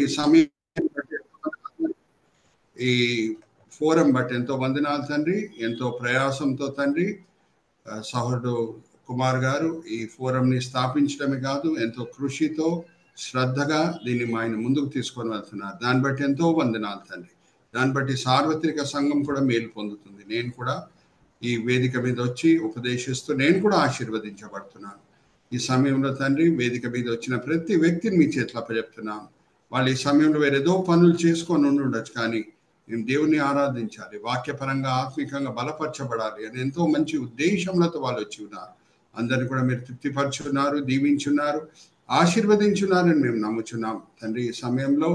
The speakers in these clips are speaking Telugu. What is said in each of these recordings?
ఈ సమయం ఈ ఫోరం బట్టి ఎంతో వందనాలు తండ్రి, ఎంతో ప్రయాసంతో తండ్రి సహోదరుడు కుమార్ గారు ఈ ఫోరంని స్థాపించడమే కాదు, ఎంతో కృషితో శ్రద్ధగా దీన్ని ఆయన ముందుకు తీసుకొని వెళ్తున్నారు. దాన్ని బట్టి ఎంతో వందనాలు తండ్రి. దాన్ని బట్టి సార్వత్రిక సంఘం కూడా మేలు పొందుతుంది. నేను కూడా ఈ వేదిక మీద వచ్చి ఉపదేశిస్తూ నేను కూడా ఆశీర్వదించబడుతున్నాను. ఈ సమయంలో తండ్రి వేదిక మీద వచ్చిన ప్రతి వ్యక్తిని మీ చేతిలో అప్పచెప్తున్నాను. వాళ్ళు ఈ సమయంలో వేరేదో పనులు చేసుకొని ఉండొచ్చు, కానీ మేము దేవుని ఆరాధించాలి, వాక్యపరంగా ఆత్మికంగా బలపరచబడాలి అని ఎంతో మంచి ఉద్దేశంలతో వాళ్ళు వచ్చి ఉన్నారు. అందరిని కూడా మీరు తృప్తిపరచున్నారు, దీవించున్నారు, ఆశీర్వదించున్నారని మేము నమ్ముచున్నాం తండ్రి. ఈ సమయంలో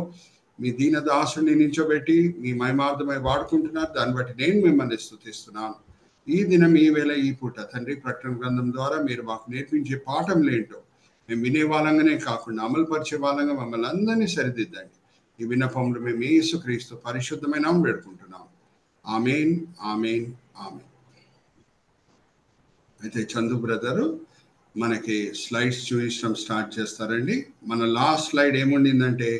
మీ దీనదాసుని నించోబెట్టి మీ మహిమార్థమై వాడుకుంటున్నారు. దాన్ని బట్టి నేను మిమ్మల్ని స్తుతిస్తున్నాను. ఈ దినం, ఈ వేళ, ఈ పూట తండ్రి ప్రకటన గ్రంథం ద్వారా మీరు మాకు నేర్పించే పాఠంలేంటో మేము వినే వాళ్ళంగానే కాకుండా అమలు పరిచే వాళ్ళంగా మమ్మల్ని అందరినీ సరిదిద్దండి. ఈ విన్నపంలో మేము యేసుక్రీస్తు పరిశుద్ధమైన వేడుకుంటున్నాం. ఆమేన్, ఆమేన్, ఆమేన్. అయితే చందు బ్రదరు మనకి స్లైడ్స్ చూపించడం స్టార్ట్ చేస్తారండి. మన లాస్ట్ స్లైడ్ ఏముండిందంటే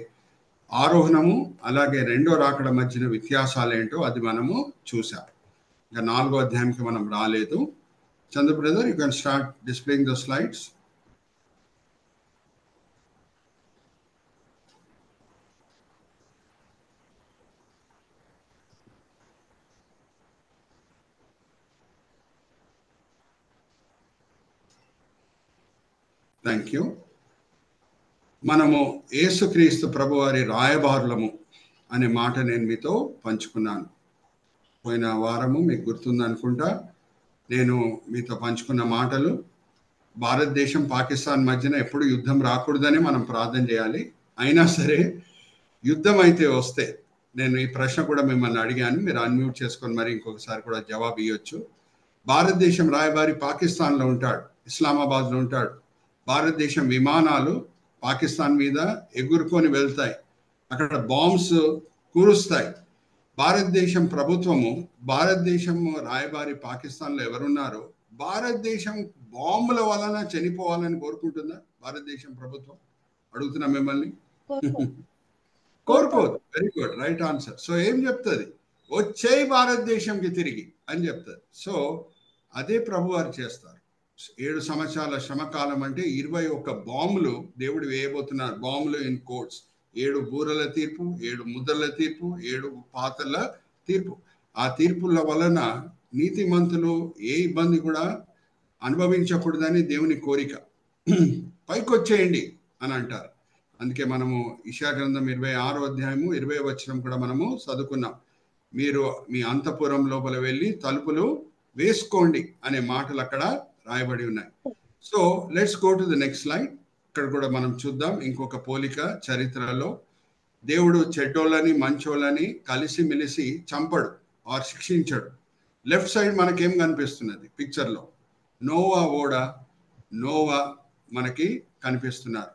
ఆరోహణము అలాగే రెండో రాకడ మధ్యన వ్యత్యాసాలు ఏంటో అది మనము చూసాం. ఇంకా 4వ అధ్యాయంకి మనం రాలేదు. Chandu brother, you can start displaying the slides. Thank you. మనము యేసుక్రీస్తు ప్రభువారి రాయబారులము అనే మాట నేను మీతో పంచుకున్నాను. పోయిన వారము మీకు గుర్తుందనుకుంటా, నేను మీతో పంచుకున్న మాటలు భారతదేశం పాకిస్తాన్ మధ్యన ఎప్పుడు యుద్ధం రాకూడదని మనం ప్రార్థన చేయాలి. అయినా సరే యుద్ధం అయితే వస్తే, నేను ఈ ప్రశ్న కూడా మిమ్మల్ని అడిగాను, మీరు అన్మ్యూట్ చేసుకొని మరి ఇంకొకసారి కూడా జవాబు ఇవ్వచ్చు. భారతదేశం రాయబారి పాకిస్తాన్లో ఉంటాడు, ఇస్లామాబాద్లో ఉంటాడు. భారతదేశం విమానాలు పాకిస్తాన్ మీద ఎగురుకొని వెళ్తాయి, అక్కడ బాంబ్స్ కూరుస్తాయి. భారతదేశం ప్రభుత్వము, భారతదేశం రాయబారి పాకిస్తాన్లో ఎవరున్నారో భారతదేశం బాంబుల వలన చనిపోవాలని కోరుకుంటుందా భారతదేశం ప్రభుత్వం? అడుగుతున్నా మిమ్మల్ని. కోరుకోదు. Very good, right answer. So ఏం చెప్తుంది? వచ్చేయి భారతదేశంకి తిరిగి అని చెప్తుంది. సో అదే ప్రభు వారు చేస్తారు. 7 సంవత్సరాల శ్రమకాలం అంటే 21 బాంబులు దేవుడు వేయబోతున్నారు. బాంబులు ఇన్ కోట్స్. 7 బూరల తీర్పు, 7 ముద్రల తీర్పు, 7 పాతల తీర్పు. ఆ తీర్పుల వలన నీతిమంతులు ఏ ఇబ్బంది కూడా అనుభవించకూడదని దేవుని కోరిక. పైకి వచ్చేయండి అని అంటారు. అందుకే మనము యెషయా గ్రంథం 26వ అధ్యాయము 20వ వచనం కూడా మనము చదువుకున్నాం. మీరు మీ అంతఃపురం లోపల వెళ్ళి తలుపులు వేసుకోండి అనే మాటలు అక్కడ రాయబడి ఉన్నాయి. So let's go to the next slide. ఇక్కడ కూడా మనం చూద్దాం ఇంకొక పోలిక చరిత్రలో. దేవుడు చెడ్డోళ్ళని మంచోళ్ళని కలిసి మెలిసి చంపడు ఆర్ శిక్షించడు. లెఫ్ట్ సైడ్ మనకేం కనిపిస్తున్నది పిక్చర్లో? నోవా ఓడ, నోవా మనకి కనిపిస్తున్నారు.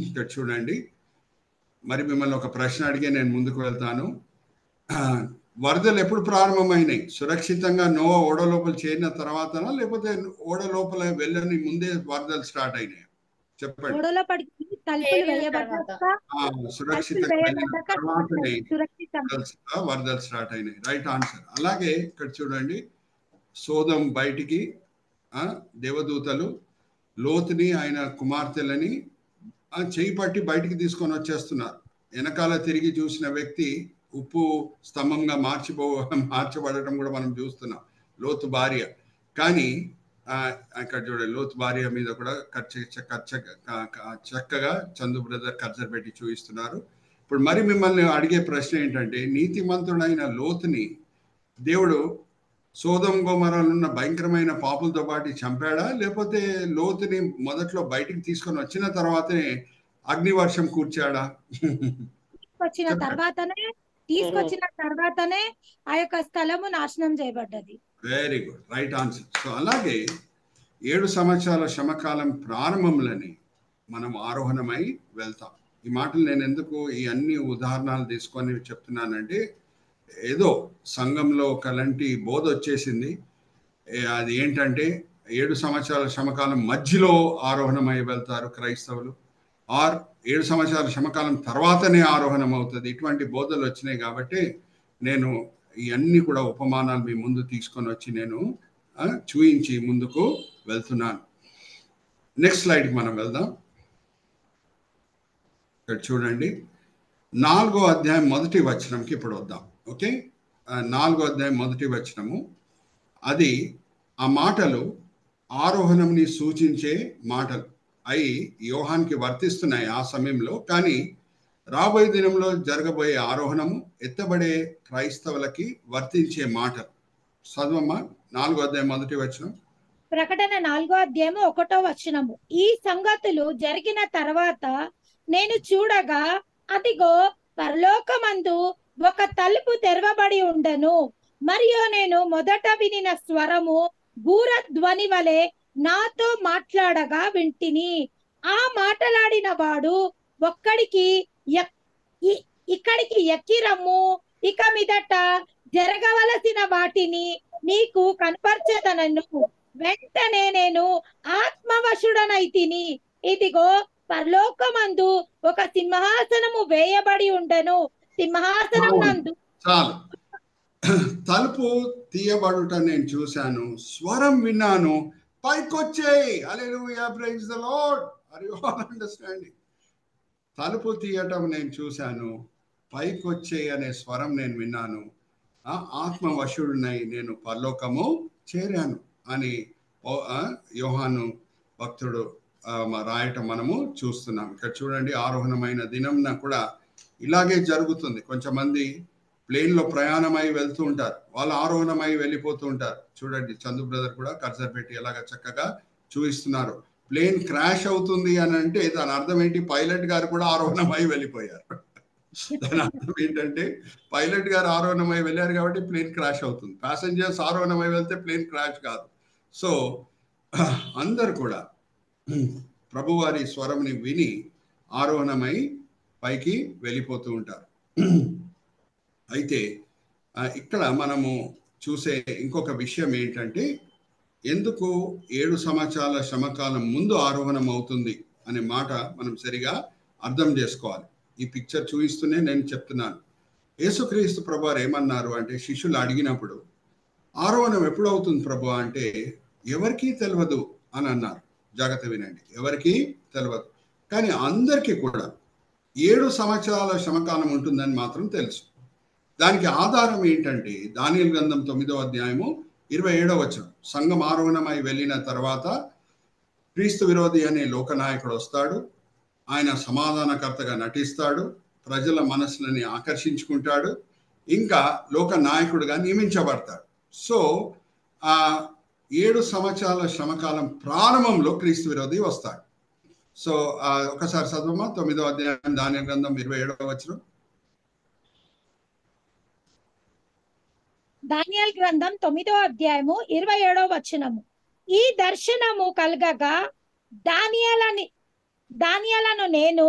ఇక్కడ చూడండి. మరి మిమ్మల్ని ఒక ప్రశ్న అడిగే నేను ముందుకు వెళ్తాను. వరదలు ఎప్పుడు ప్రారంభమైనాయి? సురక్షితంగా నోవా ఓడ లోపల చేరిన తర్వాతనా, లేకపోతే ఓడ లోపల వెళ్ళని ముందే వరదలు స్టార్ట్ అయినాయి? చెప్పండి. సురక్షితంగా వెళ్ళిన తర్వాతనే వరదలు స్టార్ట్ అయినాయి. Right answer. అలాగే ఇక్కడ చూడండి, సోదం బయటికి దేవదూతలు లోతుని ఆయన కుమార్తెలని చేయి పట్టి బయటికి తీసుకొని వచ్చేస్తున్నారు. వెనకాల తిరిగి చూసిన వ్యక్తి ఉప్పు స్తంభంగా మార్చబడటం కూడా మనం చూస్తున్నాం, లోతు భార్య. కానీ అక్కడ చూడండి, లోతు భార్య మీద కూడా చక్కగా చందు బ్రదర్ కర్జర్ పెట్టి చూపిస్తున్నారు. ఇప్పుడు మరి మిమ్మల్ని అడిగే ప్రశ్న ఏంటంటే, నీతిమంతుడైన లోతుని దేవుడు సోదం గోమరాలో ఉన్న భయంకరమైన పాపులతో పాటు చంపాడా, లేకపోతే లోతుని మొదట్లో బయటికి తీసుకొని వచ్చిన తర్వాతనే అగ్నివర్షం కూర్చాడా? తీసుకొచ్చిన తర్వాతనే ఆ యొక్క స్థలము నాశనం చేయబడ్డది. Very good, right answer. So అలాగే 7 సంవత్సరాల శ్రమకాలం ప్రారంభంలోని మనం ఆరోహణమై వెళ్తాం. ఈ మాటలు నేను ఎందుకు ఈ అన్ని ఉదాహరణలు తీసుకొని చెప్తున్నానంటే, ఏదో సంఘంలో ఒకలాంటి బోధ వచ్చేసింది. అది ఏంటంటే 7 సంవత్సరాల శ్రమకాలం మధ్యలో ఆరోహణమై వెళ్తారు క్రైస్తవులు. ఆర్ 7 సంవత్సరాల శ్రమకాలం తర్వాతనే ఆరోహణం అవుతుంది. ఇటువంటి బోధలు వచ్చినాయి కాబట్టి నేను ఇవన్నీ కూడా ఉపమానాలు మీ ముందు తీసుకొని వచ్చి నేను చూయించి ముందుకు వెళ్తున్నాను. నెక్స్ట్ స్లైడ్కి మనం వెళ్దాం. ఇక్కడ చూడండి, 4వ అధ్యాయం మొదటి వచనంకి ఇప్పుడు వద్దాం. ఓకే, 4వ అధ్యాయం మొదటి వచనము, అది ఆ మాటలు ఆరోహణంని సూచించే మాటలు అయి యోహాన్కి వర్తిస్తున్నాయి ఆ సమయంలో. కానీ రాబోయే దినంలో జరగబోయే ఆరోహణము ఎత్తబడే క్రైస్తవులకి వర్తించే మాటలు. చదవమ్మా 4వ అధ్యాయం మొదటి వచనం. ప్రకటన 4వ అధ్యాయము 1వ వచనము. ఈ సంగతులు జరిగిన తర్వాత నేను చూడగా అదిగో పరలోకమందు ఒక తలుపు తెరవబడి ఉండెను. మరియు నేను మొదట వినిన స్వరము బూర ధ్వని వలె నాతో మాట్లాడగా వింటిని. ఆ మాట్లాడిన వాడు ఇక్కడికి ఎక్కి రమ్ము, ఇక మీదట జరగవలసిన వాటిని నీకు కనపరచెదనను. వెంటనే నేను ఆత్మవశుడనైతిని. ఇదిగో పరలోకమందు ఒక సింహాసనము వేయబడి ఉండెను. సింహాసనం నందు చాలు, తలుపు తీయబడుట నేను చూశాను, స్వరం విన్నాను, పైకొచ్చేయి. Hallelujah, praise the Lord. Are you all understanding? తలుపు తీయటం నేను చూశాను, పైకొచ్చేయి అనే స్వరం నేను విన్నాను, ఆత్మవశుడినై నేను పరలోకము చేరాను అని యోహాను భక్తుడు రాయటం మనము చూస్తున్నాం. ఇక్కడ చూడండి, ఆరోహణమైన దినంన కూడా ఇలాగే జరుగుతుంది. కొంచెంమంది ప్లేన్లో ప్రయాణమై వెళ్తూ ఉంటారు, వాళ్ళు ఆరోహణమై వెళ్ళిపోతూ ఉంటారు. చూడండి, చందు బ్రదర్ కూడా కర్సర్ పెట్టి ఎలాగ చక్కగా చూపిస్తున్నారు. ప్లేన్ క్రాష్ అవుతుంది అని అంటే దాని అర్థం ఏంటి? పైలట్ గారు కూడా ఆరోహణమై వెళ్ళిపోయారు. దాని అర్థం ఏంటంటే పైలట్ గారు ఆరోహణమై వెళ్ళారు కాబట్టి ప్లేన్ క్రాష్ అవుతుంది. ప్యాసింజర్స్ ఆరోహణమై వెళ్తే ప్లేన్ క్రాష్ కాదు. సో అందరు కూడా ప్రభువారి స్వరంని విని ఆరోహణమై పైకి వెళ్ళిపోతూ ఉంటారు. అయితే ఇక్కడ మనము చూసే ఇంకొక విషయం ఏంటంటే, ఎందుకు 7 సంవత్సరాల శ్రమకాలం ముందు ఆరోహణం అవుతుంది అనే మాట మనం సరిగా అర్థం చేసుకోవాలి. ఈ పిక్చర్ చూపిస్తూనే నేను చెప్తున్నాను. యేసుక్రీస్తు ప్రభువారు ఏమన్నారు అంటే, శిష్యులు అడిగినప్పుడు ఆరోహణం ఎప్పుడు అవుతుంది ప్రభు అంటే, ఎవరికీ తెలియదు అని అన్నారు. జాగ్రత్త వినండి, ఎవరికీ తెలియదు. కానీ అందరికీ కూడా 7 సంవత్సరాల శ్రమకాలం ఉంటుందని మాత్రం తెలుసు. దానికి ఆధారం ఏంటంటే దానియేలు గ్రంథం 9వ అధ్యాయము 27వ వచనం. సంఘం ఆరోహణమై వెళ్ళిన తర్వాత క్రీస్తు విరోధి అనే లోకనాయకుడు వస్తాడు. ఆయన సమాధానకర్తగా నటిస్తాడు, ప్రజల మనసులని ఆకర్షించుకుంటాడు, ఇంకా లోక నాయకుడుగా నియమించబడతాడు. సో ఆ 7 సంవత్సరాల శ్రమకాలం ప్రారంభంలో క్రీస్తు విరోధి వస్తాడు. సో ఒకసారి చదవమా 9వ అధ్యాయం దానియేలు గ్రంథం 27వ వచనం. దానియేలు గ్రంథం 9వ అధ్యాయము 27వ వచనము. ఈ దర్శనము కలగగా దానియేలను నేను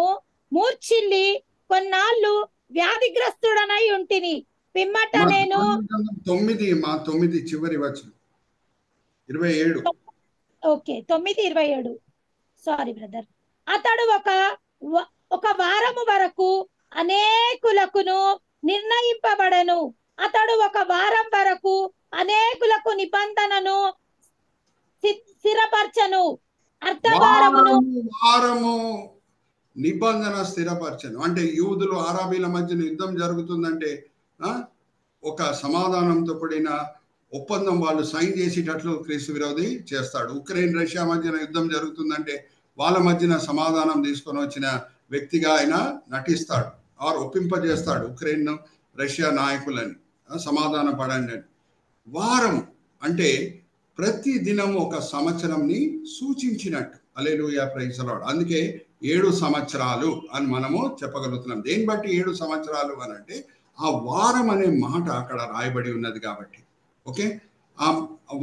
మూర్ఛిల్లి కొన్నాళ్ళు వ్యాధిగ్రస్తుడనై ఉంటిని. పిమ్మట నేను 9 చివరి వచనం 27. ఓకే, 9:27. Sorry brother. అతడు ఒక వారము వరకు అనేకులకును నిర్ణయింపబడను. అతడు ఒక వారం వరకు అనేకులకు నిబంధనను స్థిరపరచను. వారము నిబంధన స్థిరపరచను అంటే యూదులు అరబీల మధ్యన యుద్ధం జరుగుతుందంటే ఒక సమాధానంతో కూడిన ఒప్పందం వాళ్ళు సైన్ చేసేటట్లు క్రీస్తు విరోధి చేస్తాడు. ఉక్రెయిన్ రష్యా మధ్యన యుద్ధం జరుగుతుందంటే వాళ్ళ మధ్యన సమాధానం తీసుకొని వచ్చిన వ్యక్తిగా ఆయన నటిస్తాడు, ఆరు ఒప్పింపజేస్తాడు ఉక్రెయిన్ రష్యా నాయకులని, సమాధాన పడండి అని. వారం అంటే ప్రతి దినం ఒక సంవత్సరంని సూచించినట్టు. హల్లెలూయా, ప్రైజ్ ది లార్డ్. అందుకే 7 సంవత్సరాలు అని మనము చెప్పగలుగుతున్నాం. దేన్ని బట్టి 7 సంవత్సరాలు అని అంటే ఆ వారం అనే మాట అక్కడ రాయబడి ఉన్నది కాబట్టి. ఓకే, ఆ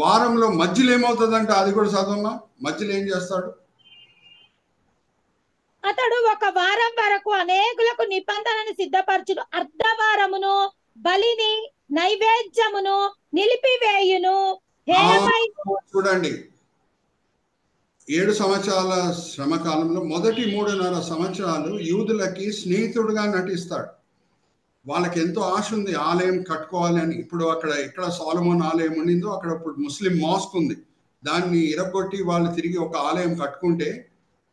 వారంలో మధ్యలో ఏమవుతుందంటే అది కూడా చదవమ్మా. మధ్యలో ఏం చేస్తాడు? అతడు ఒక వారం వరకు అనేకులకు నిబంధనను సిద్ధపరచును. అర్ధవారమును బలిని నైవేద్యమును నిలిపివేయును. చూడండి, 7 సంవత్సరాల శ్రమకాలంలో మొదటి 3.5 సంవత్సరాలు యూదులకి స్నేహితుడుగా నటిస్తాడు. వాళ్ళకి ఎంతో ఆశ ఉంది ఆలయం కట్టుకోవాలి అని. ఇప్పుడు ఇక్కడ సొలొమోన్ ఆలయం ఉండిందో అక్కడ ఇప్పుడు ముస్లిం మాస్క్ ఉంది. దాన్ని ఇరగొట్టి వాళ్ళు తిరిగి ఒక ఆలయం కట్టుకుంటే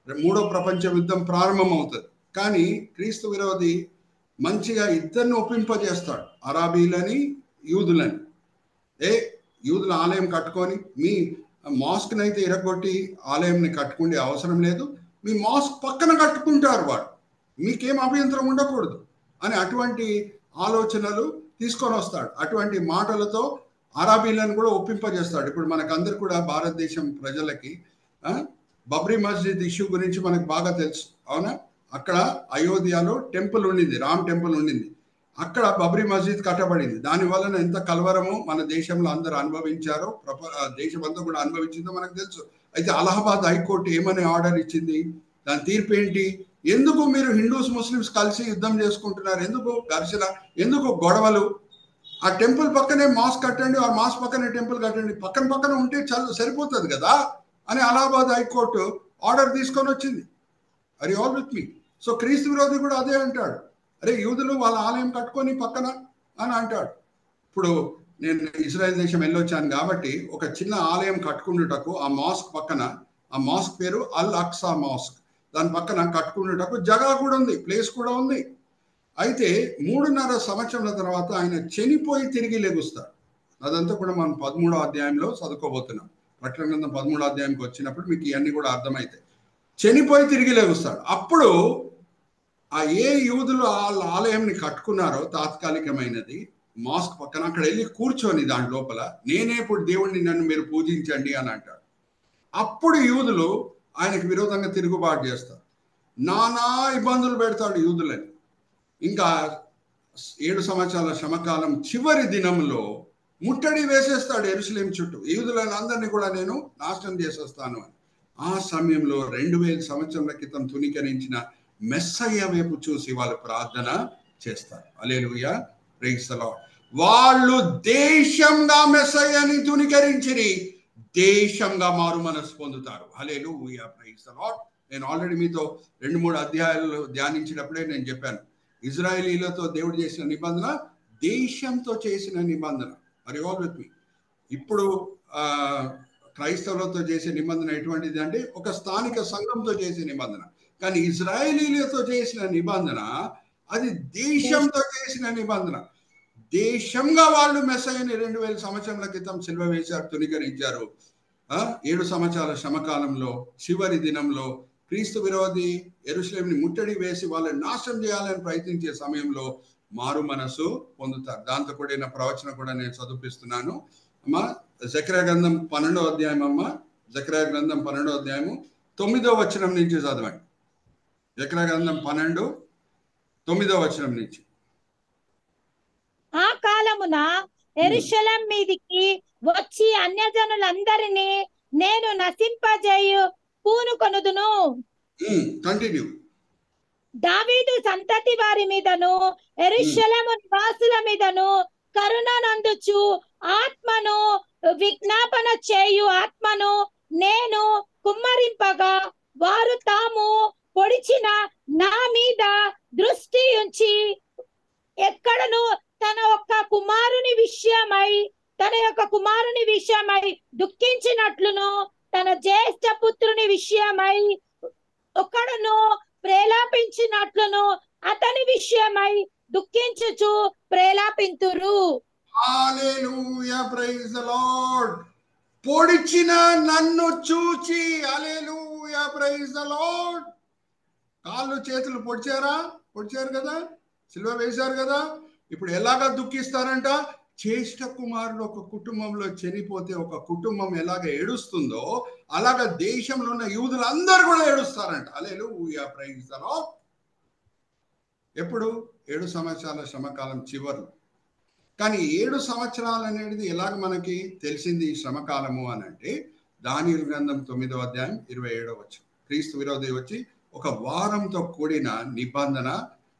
3వ ప్రపంచ యుద్ధం ప్రారంభం అవుతుంది. కానీ క్రీస్తు విరోధి మంచిగా ఇద్దరిని ఒప్పింపజేస్తాడు, అరాబీలని యూదులని. యూదుల ఆలయం కట్టుకొని మీ మాస్క్ని అయితే ఇరగొట్టి ఆలయంని కట్టుకునే అవసరం లేదు, మీ మాస్క్ పక్కన కట్టుకుంటారు వాడు, మీకేం అభ్యంతరం ఉండకూడదు అని అటువంటి ఆలోచనలు తీసుకొని వస్తాడు. అటువంటి మాటలతో అరాబీలను కూడా ఒప్పింపజేస్తాడు. ఇప్పుడు మనకందరు కూడా భారతదేశం ప్రజలకి బబ్రీ మస్జిద్ ఇష్యూ గురించి మనకు బాగా తెలుసు, అవునా? అక్కడ అయోధ్యలో టెంపుల్ ఉండింది, రామ్ టెంపుల్ ఉండింది. అక్కడ బబ్రీ మస్జిద్ కట్టబడింది. దాని వలన ఎంత కలవరమో మన దేశంలో అందరూ అనుభవించారో, దేశం అంతా కూడా అనుభవించిందో మనకు తెలుసు. అయితే అలహాబాద్ హైకోర్టు ఏమని ఆర్డర్ ఇచ్చింది, దాని తీర్పు ఏంటి? ఎందుకు మీరు హిందూస్ ముస్లిమ్స్ కలిసి యుద్ధం చేసుకుంటున్నారు, ఎందుకు ఘర్షణ, ఎందుకు గొడవలు? ఆ టెంపుల్ పక్కనే మాస్క్ కట్టండి, ఆ మాస్క్ పక్కనే టెంపుల్ కట్టండి, పక్కన పక్కన ఉంటే సరిపోతుంది కదా అని అలహాబాద్ హైకోర్టు ఆర్డర్ తీసుకొని వచ్చింది. అరే ఆల్ విత్ మీ. సో క్రీస్తు విరోధి కూడా అదే అంటాడు, అరే యూదులు వాళ్ళ ఆలయం కట్టుకొని పక్కన అని అంటాడు. ఇప్పుడు నేను ఇజ్రాయెల్ దేశం వెళ్ళొచ్చాను కాబట్టి ఒక చిన్న ఆలయం కట్టుకునేటకు ఆ మాస్క్ పక్కన, ఆ మాస్క్ పేరు అల్ అక్సా మాస్క్, దాని పక్కన కట్టుకునేటకు జగా కూడా ఉంది, ప్లేస్ కూడా ఉంది. అయితే 3.5 సంవత్సరాల తర్వాత ఆయన చనిపోయి తిరిగి లెగుస్తాడు. అదంతా కూడా మనం 13వ అధ్యాయంలో చదువుకోబోతున్నాం. ప్రకటన గ్రంథం 13వ అధ్యాయంకి వచ్చినప్పుడు మీకు ఇవన్నీ కూడా అర్థమవుతాయి. చనిపోయి తిరిగి లెగుస్తాడు. అప్పుడు ఆ ఏ యూదులు వాళ్ళ ఆలయంని కట్టుకున్నారో తాత్కాలికమైనది, మాస్క్ పక్కన అక్కడ వెళ్ళి కూర్చొని దాని లోపల, నేనే ఇప్పుడు దేవుణ్ణి, నన్ను మీరు పూజించండి అని అంటాడు. అప్పుడు యూదులు ఆయనకు విరోధంగా తిరుగుబాటు చేస్తారు, నానా ఇబ్బందులు పెడతాడు యూదులని. ఇంకా 7 సంవత్సరాల శ్రమకాలం చివరి దినంలో ముట్టడి వేసేస్తాడు యెరూషలేం చుట్టూ, యూదులను అందరినీ కూడా నేను నాశనం చేసేస్తాను అని. ఆ సమయంలో 2000 సంవత్సరాల క్రితం తునీకరించిన మెస్సయ్య వైపు చూసి వాళ్ళు ప్రార్థన చేస్తారు. హల్లెలూయా, ప్రైజ్ ది లార్డ్. వాళ్ళు దేశంగా మెస్సయ్యని తునీకరించిరి, దేశంగా మారు మనసు పొందుతారు. హల్లెలూయా, ప్రైజ్ ది లార్డ్. నేను ఆల్రెడీ మీతో 2-3 అధ్యాయాలు ధ్యానించినప్పుడే నేను చెప్పాను, ఇజ్రాయేలీలతో దేవుడు చేసిన నిబంధన దేశంతో చేసిన నిబంధన. మరి ఆల్ విత్ మీ. ఇప్పుడు క్రైస్తవులతో చేసే నిబంధన ఎటువంటిది అంటే ఒక స్థానిక సంఘంతో చేసే నిబంధన. కానీ ఇజ్రాయేలీలతో చేసిన నిబంధన అది దేశంతో చేసిన నిబంధన. దేశంగా వాళ్ళు మెస్సయ్యని 2000 సంవత్సరాల క్రితం సిలువ వేశారు, తునీకరించారు. 7 సంవత్సరాల శ్రమకాలంలో చివరి దినంలో క్రీస్తు విరోధి యెరూషలేంని ముట్టడి వేసి వాళ్ళని నాశనం చేయాలని ప్రయత్నించే సమయంలో మారు మనసు పొందుతారు. దాంతో కూడిన ప్రవచన కూడా నేను చదివిస్తున్నాను అమ్మా. జకర్యా గ్రంథం 12వ అధ్యాయం అమ్మ, జకర్యా గ్రంథం 12వ అధ్యాయము 9వ వచనం నుంచి చదవండి. జకర్యా గ్రంథం 12 9వ వచనం నుంచి. ఆ కాలమున యెరూషలేం మీదికి వచ్చి అన్యజనులందరినీ నేను నశింపజేయు పూనుకొనుదును. కంటిన్యూ. దావీదు సంతతి వారి మీదను యెరూషలేము నివాసుల మీదను కరుణనందుచు ఆత్మను విజ్ఞాపన చేయు ఆత్మను నేను కుమ్మరింపగా వారు తాము పొడిచిన నా మీద దృష్టి ఉంచి ఎక్కడను తన యొక్క కుమారుని విషయమై దుఃఖించినట్లును తన జ్యేష్ఠ పుత్రుని విషయమై ఒకడును ప్రేలాపించినట్లును అతని విషయమై దుఃఖించుచు ప్రేలాపింతురు. హల్లెలూయా, ప్రైజ్ ది లార్డ్. పొడిచిన నన్ను చూచి, హల్లెలూయా, ప్రైజ్ ది లార్డ్. కాళ్ళు చేతులు పొడిచారు కదా, సిలువ వేశారు కదా. ఇప్పుడు ఎలాగా దుఃఖిస్తారంట? జ్యేష్ఠ కుమారుడు ఒక కుటుంబంలో చనిపోతే ఒక కుటుంబం ఎలాగ ఏడుస్తుందో అలాగ దేశంలో ఉన్న యూదులు అందరూ కూడా ఏడుస్తారంట. హల్లెలూయా, ప్రైజ్ ది లార్డ్. ఎప్పుడు? 7 సంవత్సరాల శ్రమకాలం చివరి. కానీ 7 సంవత్సరాలు అనేది ఎలాగ మనకి తెలిసింది ఈ శ్రమకాలము అని అంటే, దానియేలు గ్రంథం 9వ అధ్యాయం 27వ వచనం. క్రీస్తు విరోధి వచ్చి ఒక వారంతో కూడిన నిబంధన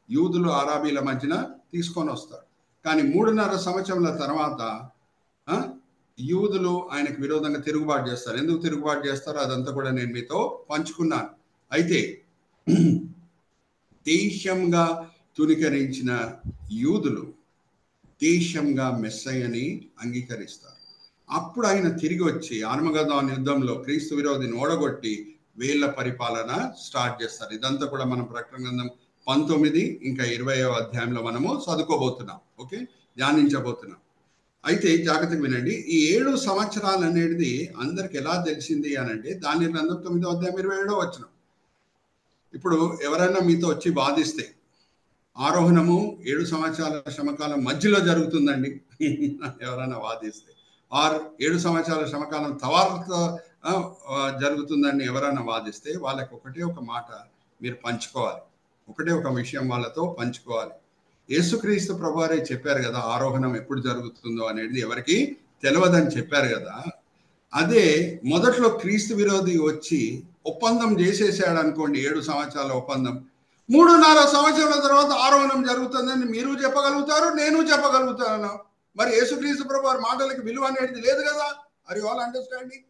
యూదులు అరాబీల మధ్యన తీసుకొని వస్తారు. కానీ 3.5 సంవత్సరాల తర్వాత యూదులు ఆయనకు విరోధంగా తిరుగుబాటు చేస్తారు. ఎందుకు తిరుగుబాటు చేస్తారో అదంతా కూడా నేను మీతో పంచుకున్నాను. అయితే దేశంగా తునీకరించిన యూదులు దేశంగా మెస్సయ్యని అంగీకరిస్తారు. అప్పుడు ఆయన తిరిగి వచ్చి ఆర్మగదాన్ యుద్ధంలో క్రీస్తు విరోధిని ఓడగొట్టి వీళ్ళ పరిపాలన స్టార్ట్ చేస్తారు. ఇదంతా కూడా మనం ప్రకటన గ్రంథం 19 ఇంకా 20వ అధ్యాయంలో మనము చదువుకోబోతున్నాం. ఓకే, ధ్యానించబోతున్నాం. అయితే జాగ్రత్తగా వినండి. ఈ 7 సంవత్సరాలు అనేది అందరికి ఎలా తెలిసింది అని అంటే దాని గ్రంథం 9వ అధ్యాయం 27వ వచనం. ఇప్పుడు ఎవరైనా మీతో వచ్చి వాదిస్తే ఆరోహణము 7 సంవత్సరాల శ్రమకాలం మధ్యలో జరుగుతుందండి ఎవరైనా వాదిస్తే, ఆరు 7 సంవత్సరాల శ్రమకాలం తర్వాత జరుగుతుందని ఎవరైనా వాదిస్తే వాళ్ళకి ఒకటే ఒక మాట మీరు పంచుకోవాలి. ఒకటే ఒక విషయం వాళ్ళతో పంచుకోవాలి. యేసుక్రీస్తు ప్రభువారే చెప్పారు కదా ఆరోహణం ఎప్పుడు జరుగుతుందో అనేది ఎవరికి తెలియదని చెప్పారు కదా. అదే మొదట్లో క్రీస్తు విరోధి వచ్చి ఒప్పందం చేసేసాడు అనుకోండి, 7 సంవత్సరాల ఒప్పందం, 3.5 సంవత్సరాల తర్వాత ఆరోహణం జరుగుతుందని మీరు చెప్పగలుగుతారు, నేను చెప్పగలుగుతాను. మరి యేసుక్రీస్తు ప్రభువారి మాటలకి విలువ అనేది లేదు కదా. Are you all understanding?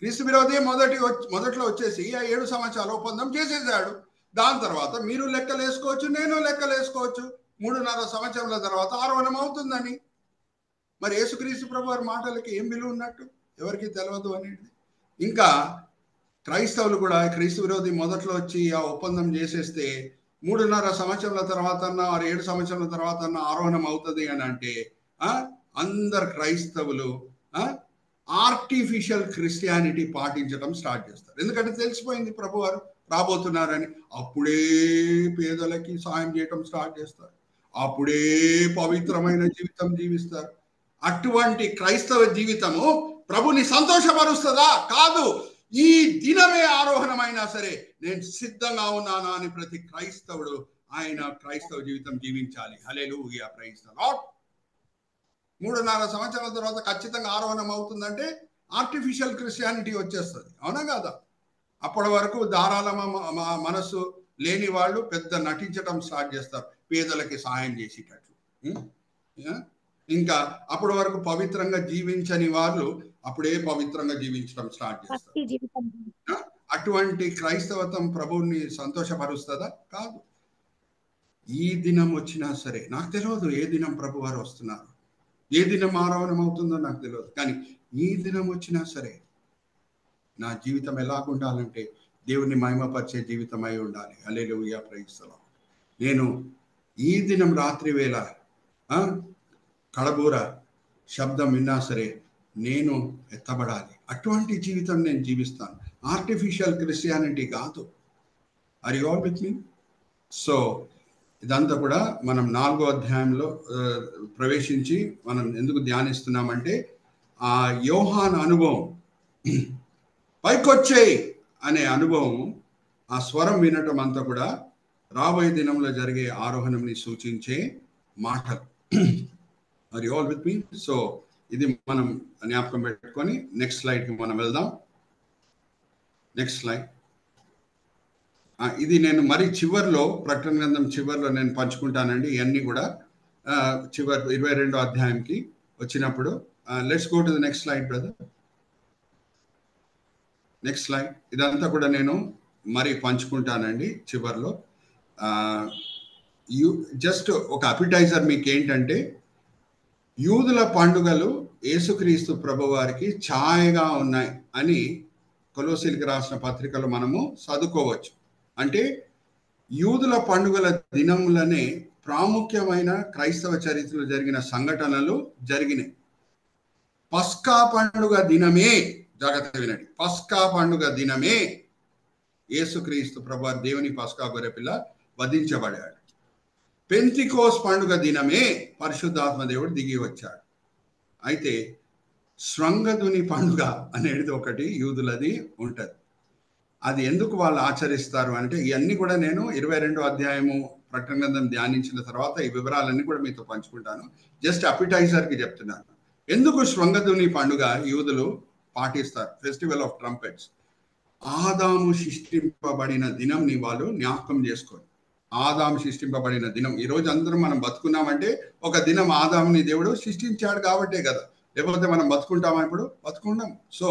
క్రీస్తు విరోధి మొదట్లో వచ్చేసి ఆ 7 సంవత్సరాల ఒప్పందం చేసేసాడు. దాని తర్వాత మీరు లెక్కలు వేసుకోవచ్చు, నేను లెక్కలు వేసుకోవచ్చు, 3.5 సంవత్సరాల తర్వాత ఆరోహణం అవుతుందని. మరి యేసుక్రీస్తు ప్రభువారి మాటలకి ఏం విలువ ఉన్నట్టు ఎవరికి తెలియదు అనేది. ఇంకా క్రైస్తవులు కూడా క్రీస్తు విరోధి మొదట్లో వచ్చి ఆ ఒప్పందం చేసేస్తే 3.5 సంవత్సరాల తర్వాత 7 సంవత్సరాల తర్వాత ఆరోహణం అవుతుంది అని అంటే అందరు క్రైస్తవులు ఆర్టిఫిషియల్ క్రిస్టియానిటీ పాటించడం స్టార్ట్ చేస్తారు. ఎందుకంటే తెలిసిపోయింది ప్రభువారు రాబోతున్నారని. అప్పుడే పేదలకి సాయం చేయటం స్టార్ట్ చేస్తారు, అప్పుడే పవిత్రమైన జీవితం జీవిస్తారు. అటువంటి క్రైస్తవ జీవితము ప్రభుని సంతోషపరుస్తుందా? కాదు. ఈ దినమే ఆరోహణమైనా సరే నేను సిద్ధంగా ఉన్నానా అని ప్రతి క్రైస్తవుడు ఆయన క్రైస్తవ జీవితం జీవించాలి. హల్లెలూయా, ప్రైజ్ ది లార్డ్. 3.5 సంవత్సరాల తర్వాత ఖచ్చితంగా ఆరోహణం అవుతుందంటే ఆర్టిఫిషియల్ క్రిస్టియానిటీ వచ్చేస్తుంది. అవునా కాదా? అప్పటి వరకు ధారాళ మనస్సు లేని వాళ్ళు పెద్ద నటించడం స్టార్ట్ చేస్తారు, పేదలకి సహాయం చేసేటట్లు. ఇంకా అప్పటి వరకు పవిత్రంగా జీవించని వాళ్ళు అప్పుడే పవిత్రంగా జీవించడం స్టార్ట్ చేస్తారు. అటువంటి క్రైస్తవత్వం ప్రభువుని సంతోషపరుస్తుందా? కాదు. ఈ దినం వచ్చినా సరే నాకు తెలియదు ఏ దినం ప్రభు వారు వస్తున్నారు, ఏ దినం ఆరోహణం అవుతుందో నాకు తెలియదు. కానీ ఈ దినం వచ్చినా సరే నా జీవితం ఎలాగుండాలంటే దేవుని మహిమపరిచే జీవితం అయి ఉండాలి. హల్లెలూయా, ప్రైజ్ ది లార్డ్. నేను ఈ దినం రాత్రి వేళ కడబూర శబ్దం విన్నా సరే నేను ఎత్తబడాలి. అటువంటి జీవితం నేను జీవిస్తాను, ఆర్టిఫిషియల్ క్రిస్టియానిటీ కాదు. Are you all with me? So ఇదంతా కూడా మనం 4వ అధ్యాయంలో ప్రవేశించి మనం ఎందుకు ధ్యానిస్తున్నామంటే ఆ యోహాను అనుభవం, పైకొచ్చేయి అనే అనుభవం, ఆ స్వరం వినటం అంతా కూడా రాబోయే దినంలో జరిగే ఆరోహణంని సూచించే మాటలు. Are you all with me? So ఇది మనం జ్ఞాపకం పెట్టుకొని నెక్స్ట్ స్లైడ్కి మనం వెళ్దాం. Next slide. ఇది నేను మరి చివరిలో ప్రకటన గ్రంథం చివరిలో నేను పంచుకుంటానండి. ఇవన్నీ కూడా చివరి 22వ అధ్యాయంకి వచ్చినప్పుడు. Let's go to the next slide brother. Next slide. ఇదంతా కూడా నేను మరి పంచుకుంటానండి చివరిలో. జస్ట్ ఒక అపిటైజర్ మీకు ఏంటంటే యూదుల పండుగలు యేసుక్రీస్తు ప్రభువారికి ఛాయగా ఉన్నాయి అని కొలోసీలకు రాసిన పత్రికలు మనము చదువుకోవచ్చు. అంటే యూదుల పండుగల దినములనే ప్రాముఖ్యమైన క్రైస్తవ చరిత్రలో జరిగిన సంఘటనలు జరిగినాయి. పస్కా పండుగ దినమే, జాగ్రత్తగా వినండి, పస్కా పండుగ దినమే యేసుక్రీస్తు ప్రభువారు దేవుని పస్కా గొర్రెపిల్ల వధించబడాడు. పెంతికోస్ పండుగ దినమే పరిశుద్ధాత్మ దేవుడు దిగి వచ్చాడు. అయితే శృంగదుని పండుగ అనేది ఒకటి యూదులది ఉంటుంది. అది ఎందుకు వాళ్ళు ఆచరిస్తారు అంటే ఇవన్నీ కూడా నేను 22వ అధ్యాయము ప్రకటన గ్రంథం ధ్యానించిన తర్వాత ఈ వివరాలన్నీ కూడా మీతో పంచుకుంటాను. జస్ట్ అపిటైజర్కి చెప్తున్నాను. ఎందుకు శృంగదుని పండుగ యూదులు పాటిస్తారు? Festival of trumpets. ఆదాము సృష్టింపబడిన దినంని వాళ్ళు జ్ఞాపకం చేసుకోరు. ఆదాము సృష్టింపబడిన దినం. ఈరోజు అందరం మనం బతుకున్నామంటే ఒక దినం ఆదాముని దేవుడు సృష్టించాడు కాబట్టే కదా. లేకపోతే మనం బతుకుంటామా? ఇప్పుడు బతుకుంటాం. సో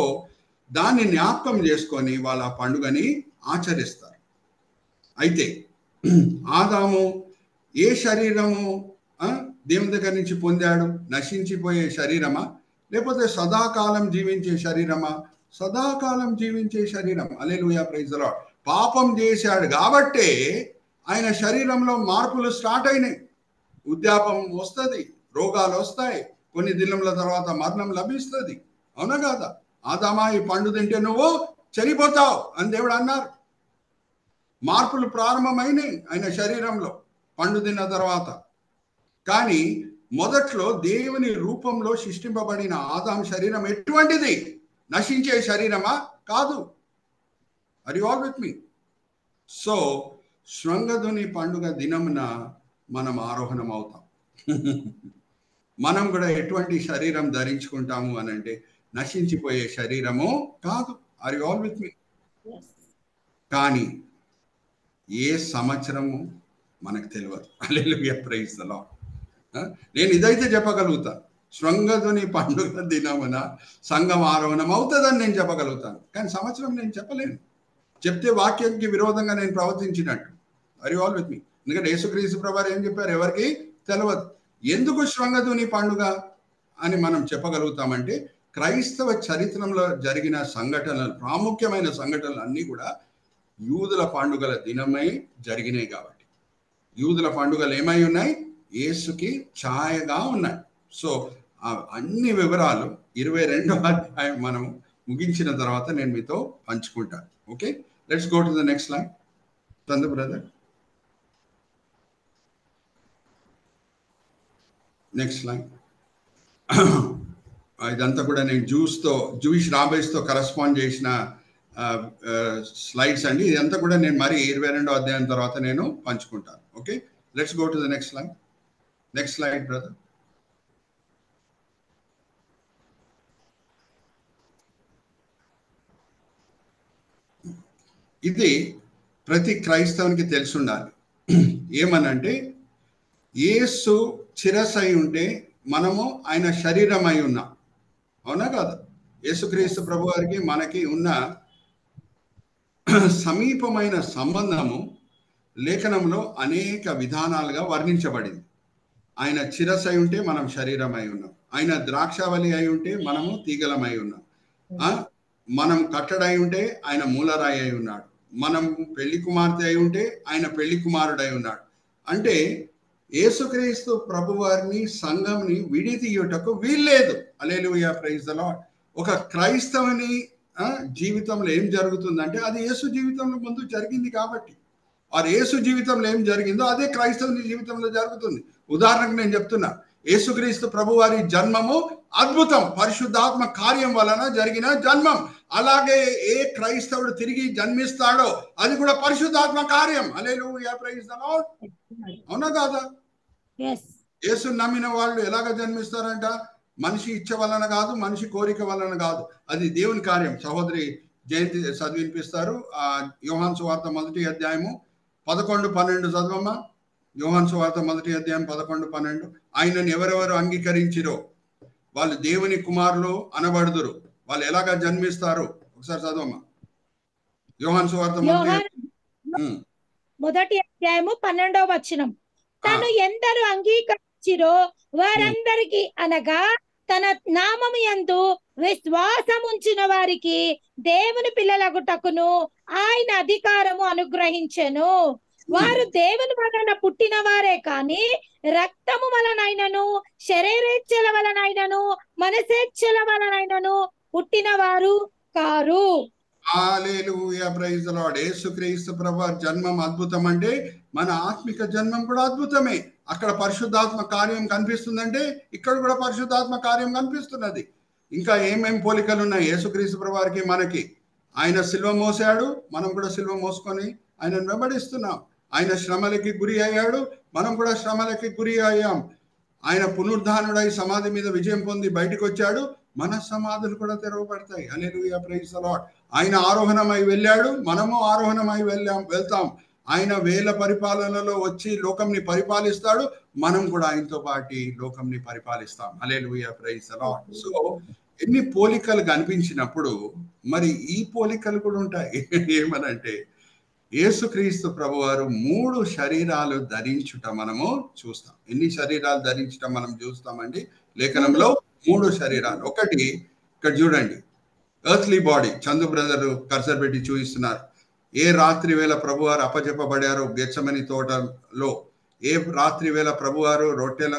దాన్ని జ్ఞాపకం చేసుకొని వాళ్ళ పండుగని ఆచరిస్తారు. అయితే ఆదాము ఏ శరీరము దేవుని దగ్గర నుంచి పొందాడు? నశించిపోయే శరీరమా, లేకపోతే సదాకాలం జీవించే శరీరమా? సదాకాలం జీవించే శరీరం. హల్లెలూయా, ప్రైజ్ ది లార్డ్. పాపం చేశాడు కాబట్టే ఆయన శరీరంలో మార్పులు స్టార్ట్ అయినాయి. వృద్ధాపం వస్తుంది, రోగాలు వస్తాయి, కొన్ని దినముల తర్వాత మరణం లభిస్తుంది. అవునా కాదా? ఆదామా, ఈ పండు తింటే నువ్వు చనిపోతావు అని దేవుడు అన్నారు. మార్పులు ప్రారంభమైనాయి ఆయన శరీరంలో పండు తిన్న తర్వాత. కానీ మొదట్లో దేవుని రూపంలో సృష్టింపబడిన ఆదాం శరీరం ఎటువంటిది? నశించే శరీరమా? కాదు. Are you all with me? So శృంగధుని పండుగ దినమున మనం ఆరోహణం అవుతాం. మనం కూడా ఎటువంటి శరీరం ధరించుకుంటాము అని అంటే నశించిపోయే శరీరము కాదు. ఆర్ యు ఆల్ విత్ మీ? కానీ ఏ సంవత్సరము మనకు తెలియదు. హల్లెలూయా, ప్రైజ్ ది లార్డ్. నేను ఇదైతే చెప్పగలుగుతాను, శృంగధుని పండుగ దినమున సంఘం ఆరోహణం అవుతుందని నేను చెప్పగలుగుతాను. కానీ సంవత్సరం నేను చెప్పలేను. చెప్తే వాక్యానికి విరోధంగా నేను ప్రవర్తించినట్టు. ఆర్ యు ఆల్ విత్ మీ? ఎందుకంటే యేసుక్రీస్తు ప్రభువారు ఏం చెప్పారు ఎవరికి తెలియదు. ఎందుకు శృంగధుని పండుగ అని మనం చెప్పగలుగుతామంటే క్రైస్తవ చరిత్రలో జరిగిన సంఘటనలు, ప్రాముఖ్యమైన సంఘటనలు అన్నీ కూడా యూదుల పండుగల దినమై జరిగినాయి కాబట్టి. యూదుల పండుగలు ఏమై ఉన్నాయి? యేసుకి ఛాయగా ఉన్నాయి. సో అన్ని వివరాలు 22వ అధ్యాయం మనం ముగించిన తర్వాత నేను మీతో పంచుకుంటాను. Okay, let's go to the next line. Chandu brother, next line. ఇదంతా కూడా నేను జూయిష్ రాబేస్తో కరస్పాండ్ చేసిన స్లైడ్స్ అండి. ఇదంతా కూడా నేను మరి 22వ అధ్యాయం తర్వాత నేను పంచుకుంటాను. Okay, let's go to the next line. Next slide brother. ఇది ప్రతి క్రైస్తవునికి తెలిసి ఉండాలి. ఏమనంటే యేసు శిరస్సు ఉంటే మనము ఆయన శరీరం అయి ఉన్నాం. అవునా కాదు? యేసుక్రీస్తు ప్రభు వారికి మనకి ఉన్న సమీపమైన సంబంధము లేఖనంలో అనేక విధానాలుగా వర్ణించబడింది. ఆయన శిరస్సు అయి ఉంటే మనం శరీరం అయి ఉన్నాం. ఆయన ద్రాక్షావళి అయి ఉంటే మనము తీగలమై ఉన్నాం. మనం కట్టడై ఉంటే ఆయన మూలరాయి అయి ఉన్నాడు. మనం పెళ్లి కుమార్తె అయి ఉంటే ఆయన పెళ్లి కుమారుడై ఉన్నాడు. అంటే యేసుక్రీస్తు ప్రభువారిని సంఘంని విడితీయుటకు వీల్లేదు. హల్లెలూయా, ప్రైజ్ ది లార్డ్. ఒక క్రైస్తవుని జీవితంలో ఏం జరుగుతుందంటే అది యేసు జీవితంలో ముందు జరిగింది కాబట్టి, ఆ యేసు జీవితంలో ఏం జరిగిందో అదే క్రైస్తవుని జీవితంలో జరుగుతుంది. ఉదాహరణకు నేను చెప్తున్నా, యేసుక్రీస్తు ప్రభువారి జన్మము అద్భుతం, పరిశుద్ధాత్మ కార్యం వలన జరిగిన జన్మం. అలాగే ఏ క్రైస్తవుడు తిరిగి జన్మిస్తాడో అది కూడా పరిశుద్ధాత్మ కార్యం. హల్లెలూయా, ప్రైజ్ ది లార్డ్. అవునా కాదా? యేసు నమ్మిన వాళ్ళు ఎలాగ జన్మిస్తారంట? మనిషి ఇచ్చ వలన కాదు, మనిషి కోరిక వలన కాదు, అది దేవుని కార్యం. సహోదరి జయంతి చదివినిపిస్తారు. యోహాను సువార్త 1వ అధ్యాయము 11-12 చదవమ్మా. యోహాను సువార్త 1వ అధ్యాయం 11-12. ఆయనను ఎవరెవరు అంగీకరించిరో వాళ్ళు దేవుని కుమారులు అనబడుదురు. వాళ్ళు ఎలాగా జన్మిస్తారు ఒకసారి చదవమ్మా. యోహాను సువార్త 1వ అధ్యాయము 12వ వచనం. తను ఎందరు అంగీకరించిరో వారందరికి, అనగా తన నామము యందు విశ్వాసముంచిన వారికి దేవుని పిల్లలగుటకును ఆయన అధికారము అనుగ్రహించెను. వారు దేవుని వలన పుట్టిన వారే కాని రక్తము వలనైనను శరీరేచ్ఛల వలనైనను మనసేచ్ఛల వలనైనను పుట్టిన వారు కారు. Hallelujah, praise the Lord. యేసుక్రీస్తు ప్రభువారి జన్మం అద్భుతం అంటే మన ఆత్మిక జన్మం కూడా అద్భుతమే. అక్కడ పరిశుద్ధాత్మ కార్యం కనిపిస్తుందంటే ఇక్కడ కూడా పరిశుద్ధాత్మ కార్యం కనిపిస్తున్నది. ఇంకా ఏమేం పోలికలు ఉన్నాయి యేసుక్రీస్తు ప్రభువారికి మనకి? ఆయన సిలువ మోసాడు, మనం కూడా సిలువ మోసుకొని ఆయనను వెంబడిస్తున్నాం. ఆయన శ్రమలకి గురి అయ్యాడు, మనం కూడా శ్రమలకి గురి అయ్యాం. ఆయన పునరుద్ధానుడై సమాధి మీద విజయం పొంది బయటకు వచ్చాడు, మన సమాధులు కూడా తెరవబడతాయి. హల్లెలూయా, ప్రైజ్ ది లార్డ్. ఆయన ఆరోహణమై వెళ్ళాడు, మనము ఆరోహణమై వెళ్తాం. ఆయన వేల పరిపాలనలో వచ్చి లోకంని పరిపాలిస్తాడు, మనం కూడా ఆయనతో పాటు లోకంని పరిపాలిస్తాం. హల్లెలూయా, ప్రైజ్ ది లార్డ్. సో ఎన్ని పోలికలు కనిపించినప్పుడు మరి ఈ పోలికలు కూడా ఉంటాయి. ఏమనంటే యేసుక్రీస్తు ప్రభువారు 3 శరీరాలు ధరించుట మనము చూస్తాం. ఎన్ని శరీరాలు ధరించటం మనం చూస్తామండి లేఖనంలో? 3 శరీరాలు. ఒకటి ఇక్కడ చూడండి, earthly body. Chandu brother cursor పెట్టి చూపిస్తున్నారు. ఏ రాత్రి వేళ ప్రభువారు అప్పచెప్పబడారో గెత్సెమని తోటలో, ఏ రాత్రి వేళ ప్రభువారు రొట్టెల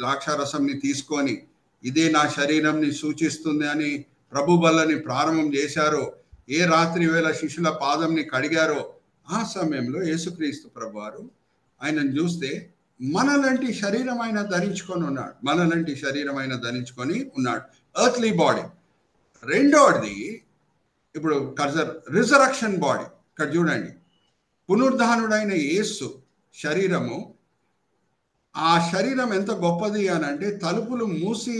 ద్రాక్షారసంని తీసుకొని ఇదే నా శరీరంని సూచిస్తుంది అని ప్రభు బల్లని ప్రారంభం చేశారో, ఏ రాత్రి వేళ శిష్యుల పాదంని కడిగారో, ఆ సమయంలో యేసుక్రీస్తు ప్రభువారు ఆయనను చూస్తే మనలాంటి శరీరం ఆయన ధరించుకొని ఉన్నాడు. మనలాంటి శరీరం ఆయన ధరించుకొని ఉన్నాడు, ఎర్త్లీ బాడీ. రెండోది ఇప్పుడు కర్సర్ రిజరక్షన్ బాడీ. ఇక్కడ చూడండి, పునరుద్ధానుడైన యేసు శరీరము, ఆ శరీరం ఎంత గొప్పది అని అంటే తలుపులు మూసి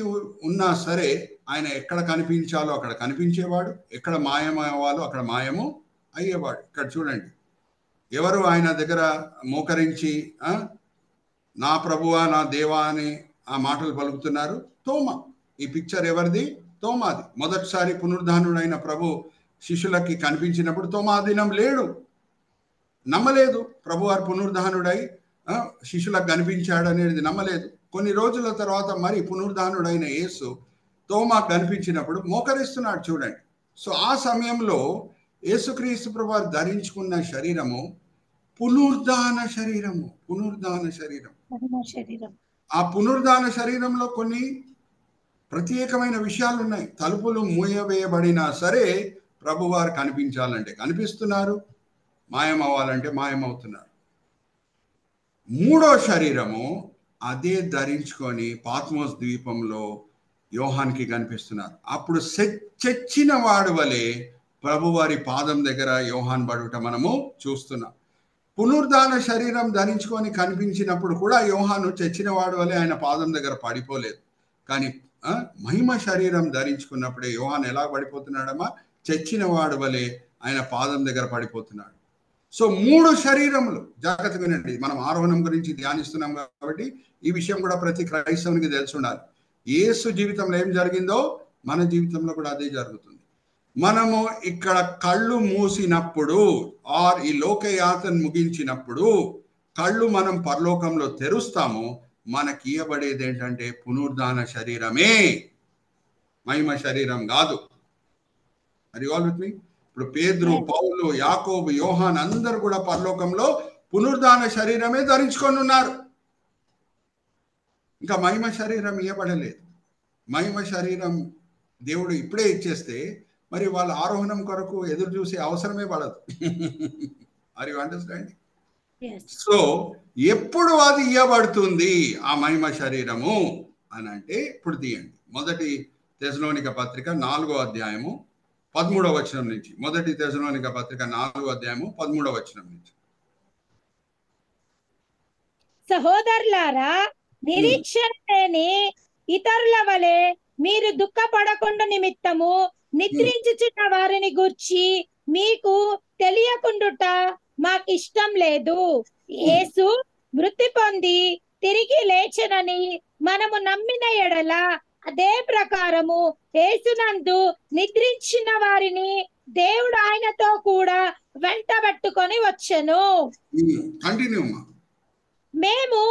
ఉన్నా సరే ఆయన ఎక్కడ కనిపించాలో అక్కడ కనిపించేవాడు, ఎక్కడ మాయమయ్యేవాలో అక్కడ మాయము అయ్యేవాడు. ఇక్కడ చూడండి, ఎవరు ఆయన దగ్గర మోకరించి నా ప్రభువా నా దేవా అని ఆ మాటలు పలుకుతున్నారు? తోమా. ఈ పిక్చర్ ఎవరిది? తోమాది. మొదటిసారి పునరుద్ధానుడైన ప్రభు శిష్యులకి కనిపించినప్పుడు తోమా దినం లేడు, నమ్మలేదు. ప్రభువారు పునరుద్ధానుడై శిష్యులకు కనిపించాడు అనేది నమ్మలేదు. కొన్ని రోజుల తర్వాత మరి పునరుద్ధానుడైన యేసు తోమా కనిపించినప్పుడు మోకరిస్తున్నాడు చూడండి. సో ఆ సమయంలో యేసుక్రీస్తు ప్రభువారు ధరించుకున్న శరీరము పునరుద్ధాన శరీరము. పునరుద్ధాన శరీరం. ఆ పునరుద్ధాన శరీరంలో కొన్ని ప్రత్యేకమైన విషయాలు ఉన్నాయి. తలుపులు మూయవేయబడినా సరే ప్రభువారు కనిపించాలంటే కనిపిస్తున్నారు, మాయం అవ్వాలంటే మాయమవుతున్నారు. మూడో శరీరము అదే ధరించుకొని పాత్మోస్ ద్వీపంలో యోహానికి కనిపిస్తున్నారు. అప్పుడు చచ్చిన వాడు వలె ప్రభువారి పాదం దగ్గర యోహాన్ పడుట మనము చూస్తున్నాం. పునరుద్ధాన శరీరం ధరించుకొని కనిపించినప్పుడు కూడా యోహాను చచ్చిన వాడు వలె ఆయన పాదం దగ్గర పడిపోలేదు. కానీ మహిమ శరీరం ధరించుకున్నప్పుడే యోహాన్ ఎలా పడిపోతున్నాడమ్మా? చచ్చిన వాడు వలె ఆయన పాదం దగ్గర పడిపోతున్నాడు. సో 3 శరీరములు. జాగ్రత్తగా వినండి, మనం ఆరోహణం గురించి ధ్యానిస్తున్నాం కాబట్టి ఈ విషయం కూడా ప్రతి క్రైస్తవునికి తెలిసి ఉండాలి. యేసు జీవితంలో ఏం జరిగిందో మన జీవితంలో కూడా అదే జరుగుతుంది. మనము ఇక్కడ కళ్ళు మూసినప్పుడు ఆర్ ఈ లోకయాత్ర ముగించినప్పుడు కళ్ళు మనం పరలోకంలో తెరుస్తాము. మనకి ఇవ్వబడేది ఏంటంటే పునరుద్ధాన శరీరమే, మహిమ శరీరం కాదు. అది ఆల్ విత్ మీ. ఇప్పుడు పేద్రు, పౌలు, యాకోబు, యోహాన్ అందరూ కూడా పరలోకంలో పునరుద్ధాన శరీరమే ధరించుకొని ఉన్నారు. ఇంకా మహిమ శరీరం ఇవ్వబడలేదు. మహిమ శరీరం దేవుడు ఇప్పుడే ఇచ్చేస్తే మరి వాళ్ళ ఆరోహణం కొరకు ఎదురు చూసే అవసరమే పడదు. Are you understanding? సో ఎప్పుడు అది ఇవ్వబడుతుంది ఆ మహిమ శరీరము అని అంటే ఇప్పుడు తీయండి, మొదటి తెసలోనిక పత్రిక 4వ అధ్యాయము 13వ వచనం నుంచి. మొదటి తెసలోనిక పత్రిక 4వ అధ్యాయము 13వ వచనం నుంచి. సహోదరులారా, నిరీక్షణ లేని ఇతరుల వలె మీరు దుఃఖపడకుండా నిమిత్తము నిద్రించుచున్న వారిని గూర్చి మీకు తెలియకుండుట మాకు ఇష్టం లేదు. యేసు మృతి పొంది తిరిగి లేచెనని మనము నమ్మిన ఎడల అదే ప్రకారము యేసునందు నిద్రించిన వారిని దేవుడు ఆయనతో కూడా వెంటబెట్టుకొని వచ్చెను. మేము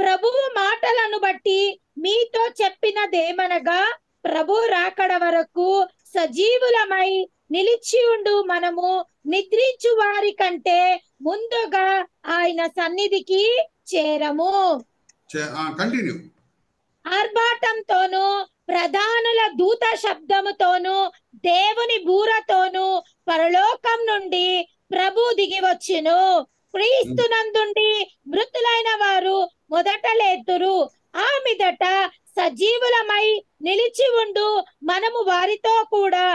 ప్రభువు మాటలను బట్టి మీతో చెప్పినదేమనగా, ప్రభు రాకడ వరకు సజీవులమై నిలిచి ఉండు మనము నిద్రించు వారి కంటే ముందుగా ఆయన సన్నిధికి చేరము. ఆర్భాటంతోను ప్రధానుల దూత శబ్దముతోను దేవుని బూరతోను పరలోకం నుండి ప్రభు దిగి వచ్చును. క్రీస్తునందుండి మృతులైన వారు మొదట లేతురు. ఆ మీదట సజీవులమై నిలిచి ఉండు మనము వారితో కూడా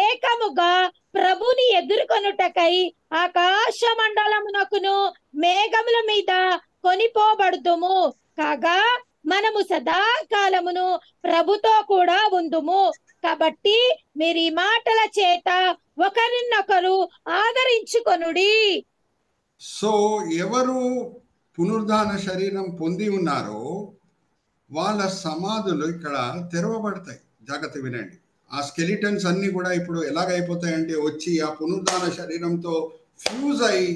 ఏకముగా ప్రభుని ఎదుర్కొనుటకై ఆకాశ మండలమునకును మేఘముల మీద కొనిపోబడుదుము. కాగా మనము సదాకాలమును ప్రభుతో కూడా ఉందుము. కాబట్టి మీరు ఈ మాటల చేత ఒకరినొకరు ఆదరించుకొనుడి. సో ఎవరు పునరుద్ధాన శరీరం పొంది ఉన్నారో వాళ్ళ సమాధులు ఇక్కడ తెరవబడతాయి. జాగ్రత్త వినండి. ఆ స్కెలిటన్స్ అన్నీ కూడా ఇప్పుడు ఎలాగైపోతాయంటే వచ్చి ఆ పునరుద్ధాన శరీరంతో ఫ్యూజ్ అయి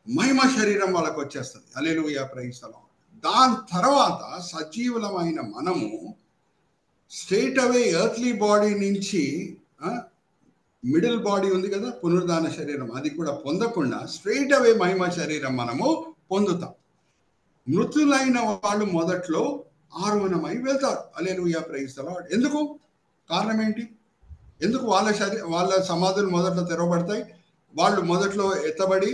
మహిమ శరీరం వాళ్ళకు వచ్చేస్తుంది. హల్లెలూయా, ప్రైజ్ ది లార్డ్. దాని తర్వాత సజీవులమైన మనము స్ట్రైట్ అవే ఎర్త్లీ బాడీ నుంచి మిడిల్ బాడీ ఉంది కదా పునరుద్ధాన శరీరం, అది కూడా పొందకుండా స్ట్రైట్ అవే మహిమ శరీరం మనము పొందుతాం. మృతులైన వాళ్ళు మొదట్లో ఆరోహణమై వెళ్తారు. హల్లెలూయా, ప్రైజ్ ది లార్డ్. ఎందుకు? కారణం ఏంటి? ఎందుకు వాళ్ళ సమాధులు మొదట్లో తెరవబడతాయి? వాళ్ళు మొదట్లో ఎత్తబడి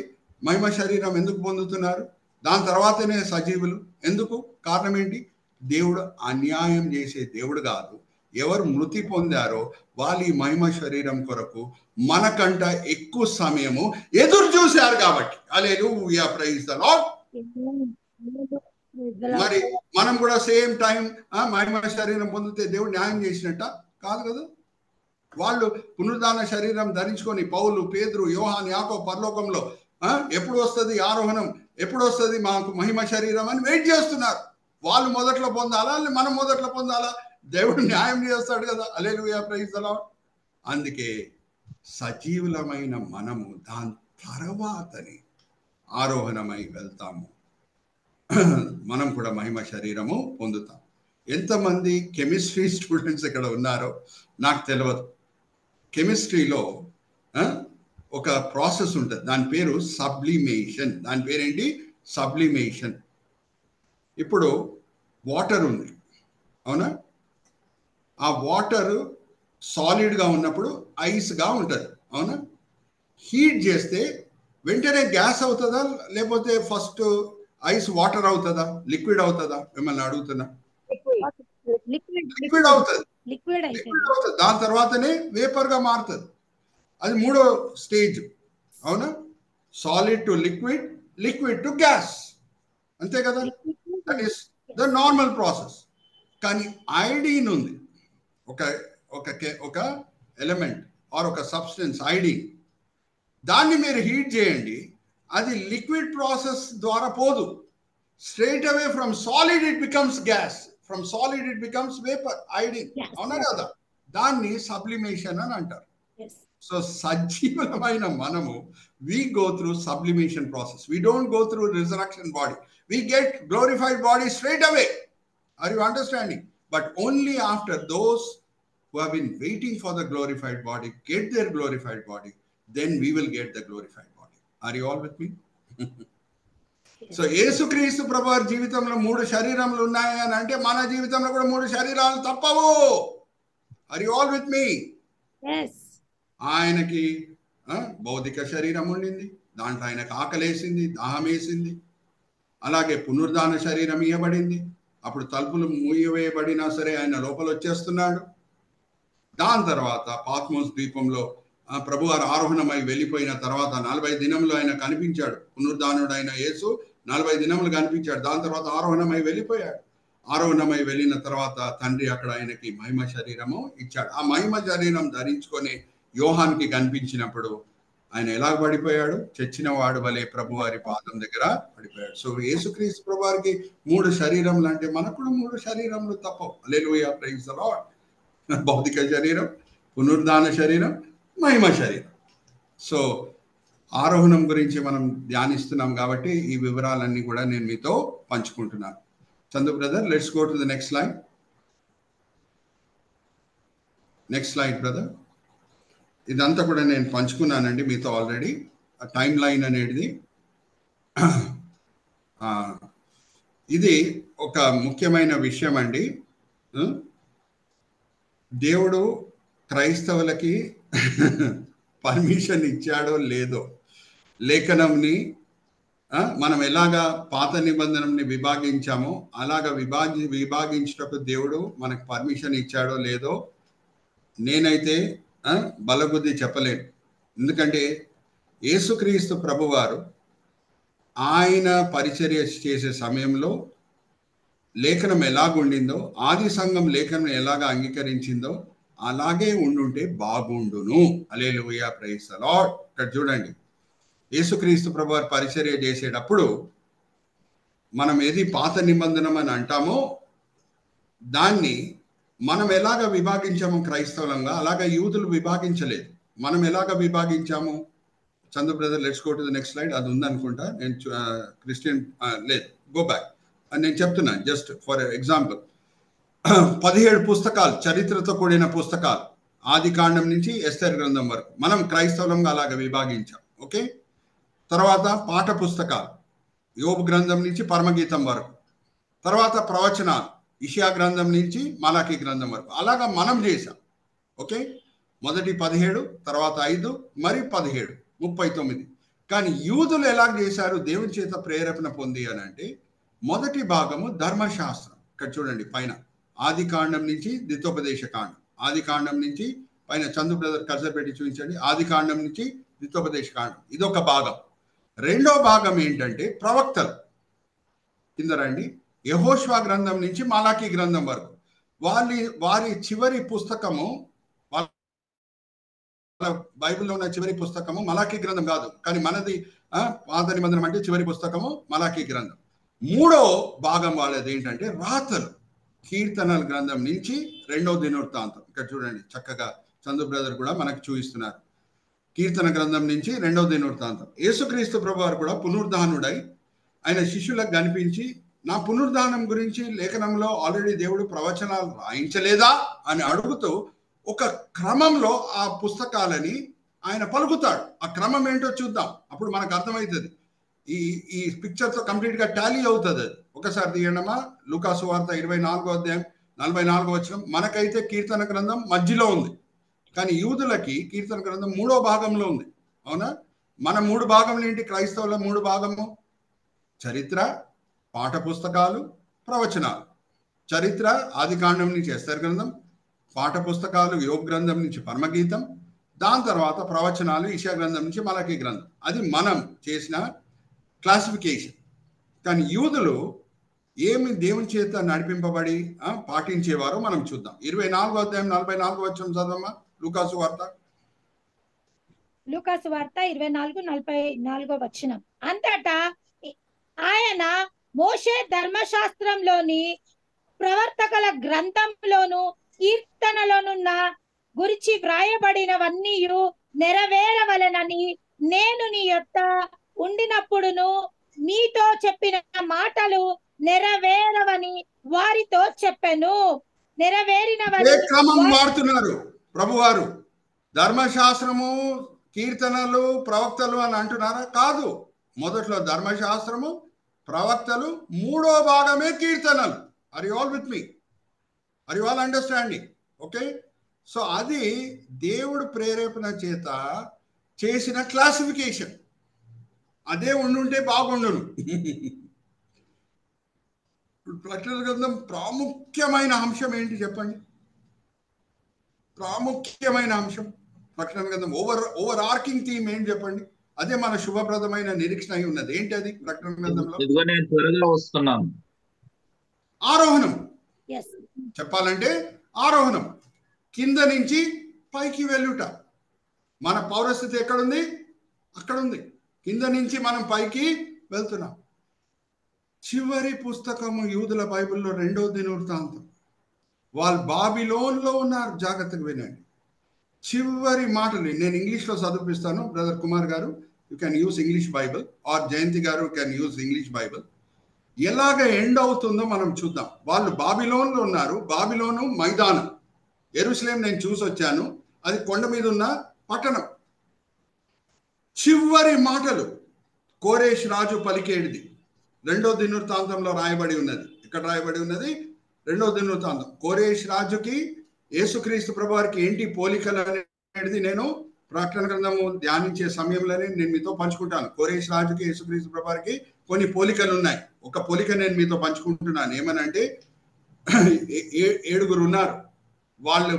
మహిమ శరీరం ఎందుకు పొందుతున్నారు? దాని తర్వాతనే సజీవులు ఎందుకు? కారణం ఏంటి? దేవుడు అన్యాయం చేసే దేవుడు కాదు. ఎవరు మృతి పొందారో వాళ్ళు ఈ మహిమ శరీరం కొరకు మనకంట ఎక్కువ సమయము ఎదురు చూశారు కాబట్టి. హల్లెలూయా, ప్రైజ్ ది లార్డ్. మరి మనం కూడా సేమ్ టైం మహిమ శరీరం పొందితే దేవుడు న్యాయం చేసినట్ట కాదు కదా. వాళ్ళు పునరుద్ధాన శరీరం ధరించుకొని పౌలు, పేతురు, యోహాన్, యాకోబు పరలోకంలో ఎప్పుడు వస్తుంది ఆరోహణం, ఎప్పుడు వస్తుంది మాకు మహిమ శరీరం అని వెయిట్ చేస్తున్నారు. వాళ్ళు మొదట్లో పొందాలా, మనం మొదట్లో పొందాలా? దేవుడు న్యాయం చేస్తాడు కదా. హల్లెలూయా, ప్రైజ్ ది లార్డ్. అందుకే సజీవులమైన మనము దాని తర్వాతని ఆరోహణమై వెళ్తాము. మనం కూడా మహిమ శరీరము పొందుతాం. ఎంతమంది కెమిస్ట్రీ స్టూడెంట్స్ ఇక్కడ ఉన్నారో నాకు తెలియదు. కెమిస్ట్రీలో ఒక ప్రాసెస్ ఉంటుంది, దాని పేరు సబ్లిమేషన్. దాని పేరేంటి? సబ్లిమేషన్. ఇప్పుడు వాటర్ ఉంది, అవునా? ఆ వాటర్ సాలిడ్గా ఉన్నప్పుడు ఐస్గా ఉంటుంది, అవునా? హీట్ చేస్తే వెంటనే గ్యాస్ అవుతుందా, లేకపోతే ఫస్ట్ ఐస్ వాటర్ అవుతుందా, లిక్విడ్ అవుతుందా? మిమ్మల్ని అడుగుతున్నా. లిక్విడ్ అవుతుంది. దాని తర్వాతనే వేపర్గా మారుతుంది. అది మూడో స్టేజ్, అవునా? Solid to liquid, liquid to gas, అంతే కదా? That is the normal process. కానీ ఐడిన్ ఉంది, ఒక ఎలిమెంట్ ఆర్ ఒక సబ్స్టెన్స్ ఐడిన్. దాన్ని మీరు హీట్ చేయండి, అది లిక్విడ్ ప్రాసెస్ ద్వారా పోదు. Straight away from solid it becomes gas, from solid it becomes vapour, iodine, అవునా కదా? దాన్ని సబ్లిమేషన్ అని అంటారు. సో సజీవమైన మనము we go through sublimation process. We don't go through resurrection body. We get glorified body straight away. Are you understanding? But only after those who have been waiting for the glorified body get their glorified body, then we will get the glorified body. Are you all with me? So యేసుక్రీస్తు ప్రభువారి జీవితంలో 3 శరీరములు ఉన్నాయి అని అంటే మన జీవితంలో కూడా 3 శరీరాలు తప్పవు. Are you all with me? Yes. ఆయనకి భౌతిక శరీరం ఉండింది, దాంట్లో ఆయనకు ఆకలేసింది, దాహం వేసింది. అలాగే పునరుద్ధాన శరీరం ఇవ్వబడింది. అప్పుడు తలుపులు మూయవేయబడినా సరే ఆయన లోపల వచ్చేస్తున్నాడు. దాని తర్వాత పాత్మోస్ ద్వీపంలో ప్రభువారు ఆరోహణమై వెళ్ళిపోయిన తర్వాత 40 దినములు ఆయన కనిపించాడు. పునరుద్ధానుడు అయిన యేసు 40 దినములు కనిపించాడు. దాని తర్వాత ఆరోహణమై వెళ్ళిపోయాడు. ఆరోహణమై వెళ్ళిన తర్వాత తండ్రి అక్కడ ఆయనకి మహిమ శరీరము ఇచ్చాడు. ఆ మహిమ శరీరం ధరించుకొని యోహాన్కి కనిపించినప్పుడు ఆయన ఎలా పడిపోయాడు? చచ్చిన వాడు వలె ప్రభువారి పాదం దగ్గర పడిపోయాడు. సో యేసుక్రీస్తు ప్రభువారికి 3 శరీరములు అంటే మనకు కూడా 3 శరీరములు తప్పవు. హల్లెలూయా, ప్రైజ్ ది లార్డ్. భౌతిక శరీరం, పునరుద్ధాన శరీరం, మహిమ శరీరం. సో ఆరోహణం గురించి మనం ధ్యానిస్తున్నాం కాబట్టి ఈ వివరాలన్నీ కూడా నేను మీతో పంచుకుంటున్నాను. Chandu brother, let's go to the next slide. Next slide brother. ఇదంతా కూడా నేను పంచుకున్నానండి మీతో ఆల్రెడీ. టైం లైన్ అనేది ఇది ఒక ముఖ్యమైన విషయం అండి. దేవుడు క్రైస్తవులకి పర్మిషన్ ఇచ్చాడో లేదో, లేఖనంని మనం ఎలాగా పాత నిబంధనని విభాగించామో అలాగా విభాగించటకు దేవుడు మనకు పర్మిషన్ ఇచ్చాడో లేదో నేనైతే బలబుద్ధి చెప్పలేను. ఎందుకంటే యేసుక్రీస్తు ప్రభువారు ఆయన పరిచర్య చేసే సమయంలో లేఖనం ఎలాగుండిందో, ఆది సంఘం లేఖనం ఎలాగా అంగీకరించిందో అలాగే ఉండుంటే బాగుండును. హల్లెలూయా, ప్రైజ్ ది లార్డ్. ఇక్కడ చూడండి, యేసుక్రీస్తు ప్రభువారు పరిచర్య చేసేటప్పుడు మనం ఏది పాత నిబంధనం అని అంటామో దాన్ని మనం ఎలాగ విభాగించాము క్రైస్తవులంగా, అలాగ యూదులు విభాగించలేదు. మనం ఎలాగ విభాగించాము? Chandu brother, let's go to the next slide. అది ఉందనుకుంటా. నేను క్రిస్టియన్ లేదు, గో బ్యాక్. నేను చెప్తున్నాను జస్ట్ ఫర్ ఎగ్జాంపుల్. 17 పుస్తకాలు, చరిత్రతో కూడిన పుస్తకాలు, ఆది కాండం నుంచి ఎస్తేర్ గ్రంథం వరకు మనం క్రైస్తవులంగా అలాగ విభాగించాం. ఓకే. తర్వాత పాఠ పుస్తకాలు, యోబు గ్రంథం నుంచి పరమగీతం వరకు. తర్వాత ప్రవచనాలు, ఇషియా గ్రంథం నుంచి మలాకీ గ్రంథం వరకు. అలాగా మనం చేసాం. ఓకే. మొదటి 17, తర్వాత 5, మరి 17, 39. కానీ యూదులు ఎలాగ చేశారు దేవుని చేత ప్రేరేపణ పొంది అని అంటే, మొదటి భాగము ధర్మశాస్త్రం. ఇక్కడ చూడండి పైన, ఆది కాండం నుంచి ద్వితోపదేశ కాండం. ఆది కాండం నుంచి పైన చందు బ్రదర్ కర్సర్ పెట్టి చూపించండి. ఆది కాండం నుంచి ద్వితోపదేశ కాండం, ఇదొక భాగం. రెండో భాగం ఏంటంటే ప్రవక్తలు. కింద రండి. యెహోషువ గ్రంథం నుంచి మలాకీ గ్రంథం వరకు. వారి చివరి పుస్తకము, బైబిల్లో ఉన్న చివరి పుస్తకము మలాకీ గ్రంథం కాదు, కానీ మనది పాత నిబంధనం అంటే చివరి పుస్తకము మలాకీ గ్రంథం. మూడో భాగం వాళ్ళది ఏంటంటే రాతలు, కీర్తనల గ్రంథం నుంచి రెండో దినవృత్తాంతం. ఇక్కడ చూడండి చక్కగా చందు బ్రదర్ కూడా మనకు చూపిస్తున్నారు. కీర్తన గ్రంథం నుంచి రెండో దినవృత్తాంతం. యేసుక్రీస్తు ప్రభువారు కూడా పునరుద్ధానుడై ఆయన శిష్యులకు కనిపించి, నా పునరుద్ధానం గురించి లేఖనంలో ఆల్రెడీ దేవుడు ప్రవచనాలు రాయించలేదా అని అడుగుతూ ఒక క్రమంలో ఆ పుస్తకాలని ఆయన పలుకుతాడు. ఆ క్రమం ఏంటో చూద్దాం, అప్పుడు మనకు అర్థమవుతుంది. ఈ పిక్చర్తో కంప్లీట్గా టాలీ అవుతుంది. అది ఒకసారి తీయండమా. లూకా సువార్త 24వ అధ్యాయం 44వ వచనం. మనకైతే కీర్తన గ్రంథం మధ్యలో ఉంది, కానీ యూదులకి కీర్తన గ్రంథం 3వ భాగంలో ఉంది. అవునా? మన 3 భాగంలో ఏంటి? క్రైస్తవుల 3 భాగము: చరిత్ర, పాఠ పుస్తకాలు, ప్రవచనాలు. చరిత్ర ఆది కాండం నుంచి ఎస్తేర్ గ్రంథం, పాఠ పుస్తకాలు యోబు గ్రంథం నుంచి పరమగీతం, దాని తర్వాత ప్రవచనాలు ఇషియా గ్రంథం నుంచి మలాకీ గ్రంథం. అది మనం చేసిన క్లాసిఫికేషన్. కానీ యూదులు ఏమి దేవుని చేత నడిపింపబడి పాటించేవారో మనం చూద్దాం. 24వ అధ్యాయం 44వ వచనం చదవమ్మా. లూకాసు వార్త 24:44 వచనం. అంతటా ఆయన మోషే ధర్మశాస్త్రంలోని ప్రవర్తకల గ్రంథంలోను కీర్తనలోనున్న గురించి వ్రాయబడినవన్నీ నెరవేరవలనని నేను నీ యొద్ద ఉండినప్పుడును మీతో చెప్పిన మాటలు నెరవేరవని వారితో చెప్పెను. నెరవేరినవని క్రమం వాడుతున్నారు ప్రభువారు. ధర్మశాస్త్రము, కీర్తనలు, ప్రవక్తలు అని అంటున్నారా? కాదు. మొదట్లో ధర్మశాస్త్రము, ప్రవక్తలు, 3వ భాగమే కీర్తనలు. Are you all with me? Are you all understanding? Okay. So అది దేవుడు ప్రేరేపణ చేత చేసిన క్లాసిఫికేషన్. అదే ఉండుంటే బాగుండును. ప్రకటన గ్రంథం ప్రాముఖ్యమైన అంశం ఏంటి చెప్పండి? ప్రాముఖ్యమైన అంశం ప్రకటన గ్రంథం ఓవర్ ఆర్కింగ్ థీమ్ ఏంటి చెప్పండి? అదే మన శుభప్రదమైన నిరీక్షణ అయి ఉన్నది. ఏంటి అది? ప్రకటన గ్రంథంలో ఆరోహణం. చెప్పాలంటే ఆరోహణం, కింద నుంచి పైకి వెళ్ళుట. మన పౌరస్థితి ఎక్కడుంది? అక్కడ ఉంది. కింద నుంచి మనం పైకి వెళ్తున్నాం. చివరి పుస్తకము యూదుల బైబిల్లో రెండో దినవృత్తాంతం. వాళ్ళు బాబిలోన్లో ఉన్నారు. జాగ్రత్తగా వినండి. చివరి మాటలు నేను ఇంగ్లీష్లో చదివిస్తాను. Brother Kumar garu, you can use English Bible, or Jayanthi garu can use English Bible. ఎలాగ ఎండ్ అవుతుందో మనం చూద్దాం. వాళ్ళు బాబిలోన్లో ఉన్నారు. బాబిలోను మైదానం. యెరూషలేం నేను చూసి వచ్చాను, అది కొండ మీద ఉన్న పట్టణం. చివరి మాటలు కోరేష్ రాజు పలికేడిది రెండో దినవృత్తాంతంలో రాయబడి ఉన్నది. ఇక్కడ రాయబడి ఉన్నది రెండో దినవృత్తాంతం. కోరేష్ రాజుకి యేసుక్రీస్తు ప్రభువారికి ఏంటి పోలికలు అనేది నేను ప్రకటన గ్రంథము ధ్యానించే సమయంలోనే నేను మీతో పంచుకుంటాను. కోరేష్ రాజుకి యేసుక్రీస్తు ప్రభువారికి కొన్ని పోలికలు ఉన్నాయి. ఒక పోలిక నేను మీతో పంచుకుంటున్నాను. ఏమనంటే 7 ఉన్నారు. వాళ్ళు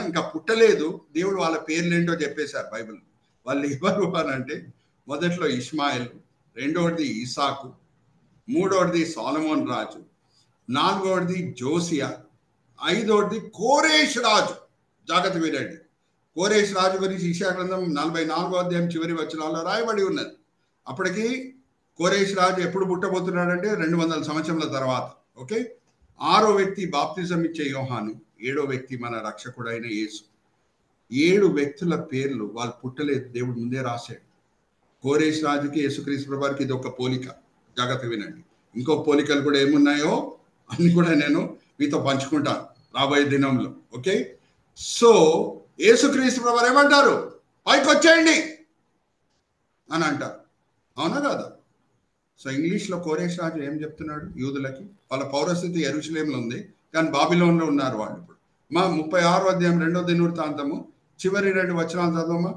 ఇంకా పుట్టలేదు. దేవుడు వాళ్ళ పేర్లేంటో చెప్పేశారు బైబిల్. వాళ్ళు ఎవరు అని అంటే, మొదట్లో ఇష్మాయిల్, రెండవది ఇసాకు, మూడవది సొలొమోన్ రాజు, 4వది జోసియా, 5వది కోరేష్ రాజు. జాగ్రత్త వినండి. కోరేష్ రాజు గురించి యెషయా గ్రంథం 44వ అధ్యాయం చివరి వచనాల్లో రాయబడి ఉన్నది. అప్పటికి కోరేష్ రాజు ఎప్పుడు పుట్టబోతున్నాడంటే 200 సంవత్సరాల తర్వాత. ఓకే, 6వ వ్యక్తి బాప్తిజం ఇచ్చే యోహాను, 7వ వ్యక్తి మన రక్షకుడైన యేసు. 7 వ్యక్తుల పేర్లు వాళ్ళు పుట్టలేదు, దేవుడు ముందే రాశాడు. కోరేష్ రాజుకి యేసుక్రీస్తు ప్రభువారికి ఇది ఒక పోలిక. జాగ్రత్త వినండి. ఇంకో పోలికలు కూడా ఏమున్నాయో అన్ని కూడా నేను మీతో పంచుకుంటాను రాబోయే దినంలో. ఓకే, సో యేసుక్రీస్తు ప్రభువారు ఏమంటారు? పైకి వచ్చేయండి అని అంటారు. అవునా కాదా? సో ఇంగ్లీష్లో కోరేష్ రాజు ఏం చెప్తున్నాడు యూదులకి? వాళ్ళ పౌరస్థితి యెరూషలేములో ఉంది, కానీ బాబిలోన్లో ఉన్నారు వాళ్ళు ఇప్పుడు. 36వ అధ్యాయం 2వ దినవృత్తాంతము చివరి 2 వచనాలు చదవమ్మా.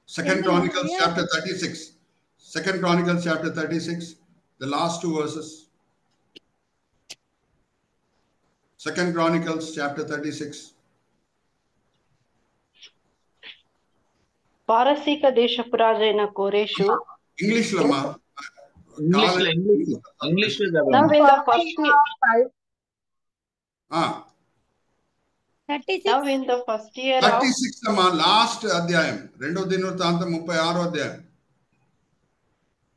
2 Chronicles chapter 36. 2 Chronicles chapter 36, the last 2 verses. 2 Chronicles chapter 36. పారసీక దేశపు రాజైన కోరేషు ఇంగ్లీష్ లో మా ఇంగ్లీష్ లో Now in the first year, 36 అమ్మా, లాస్ట్ అధ్యాయం 2వ దినవృత్తాంతం 36వ అధ్యాయం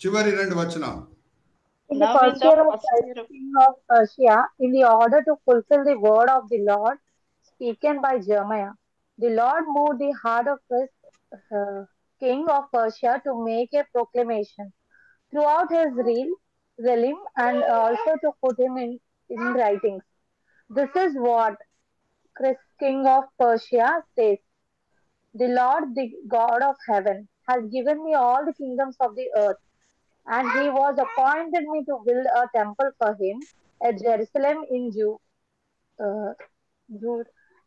చివరి 2 వచనాలు. In the first year of the king of Persia, in the order to fulfill the word of the Lord spoken by Jeremiah, the Lord moved the heart of this king of Persia to make a proclamation throughout his realm and also to put him in writings. This is what Chris, king of Persia, says: The Lord, the God of heaven, has given me all the kingdoms of the earth, and he was appointed me to build a temple for him at Jerusalem in Jude.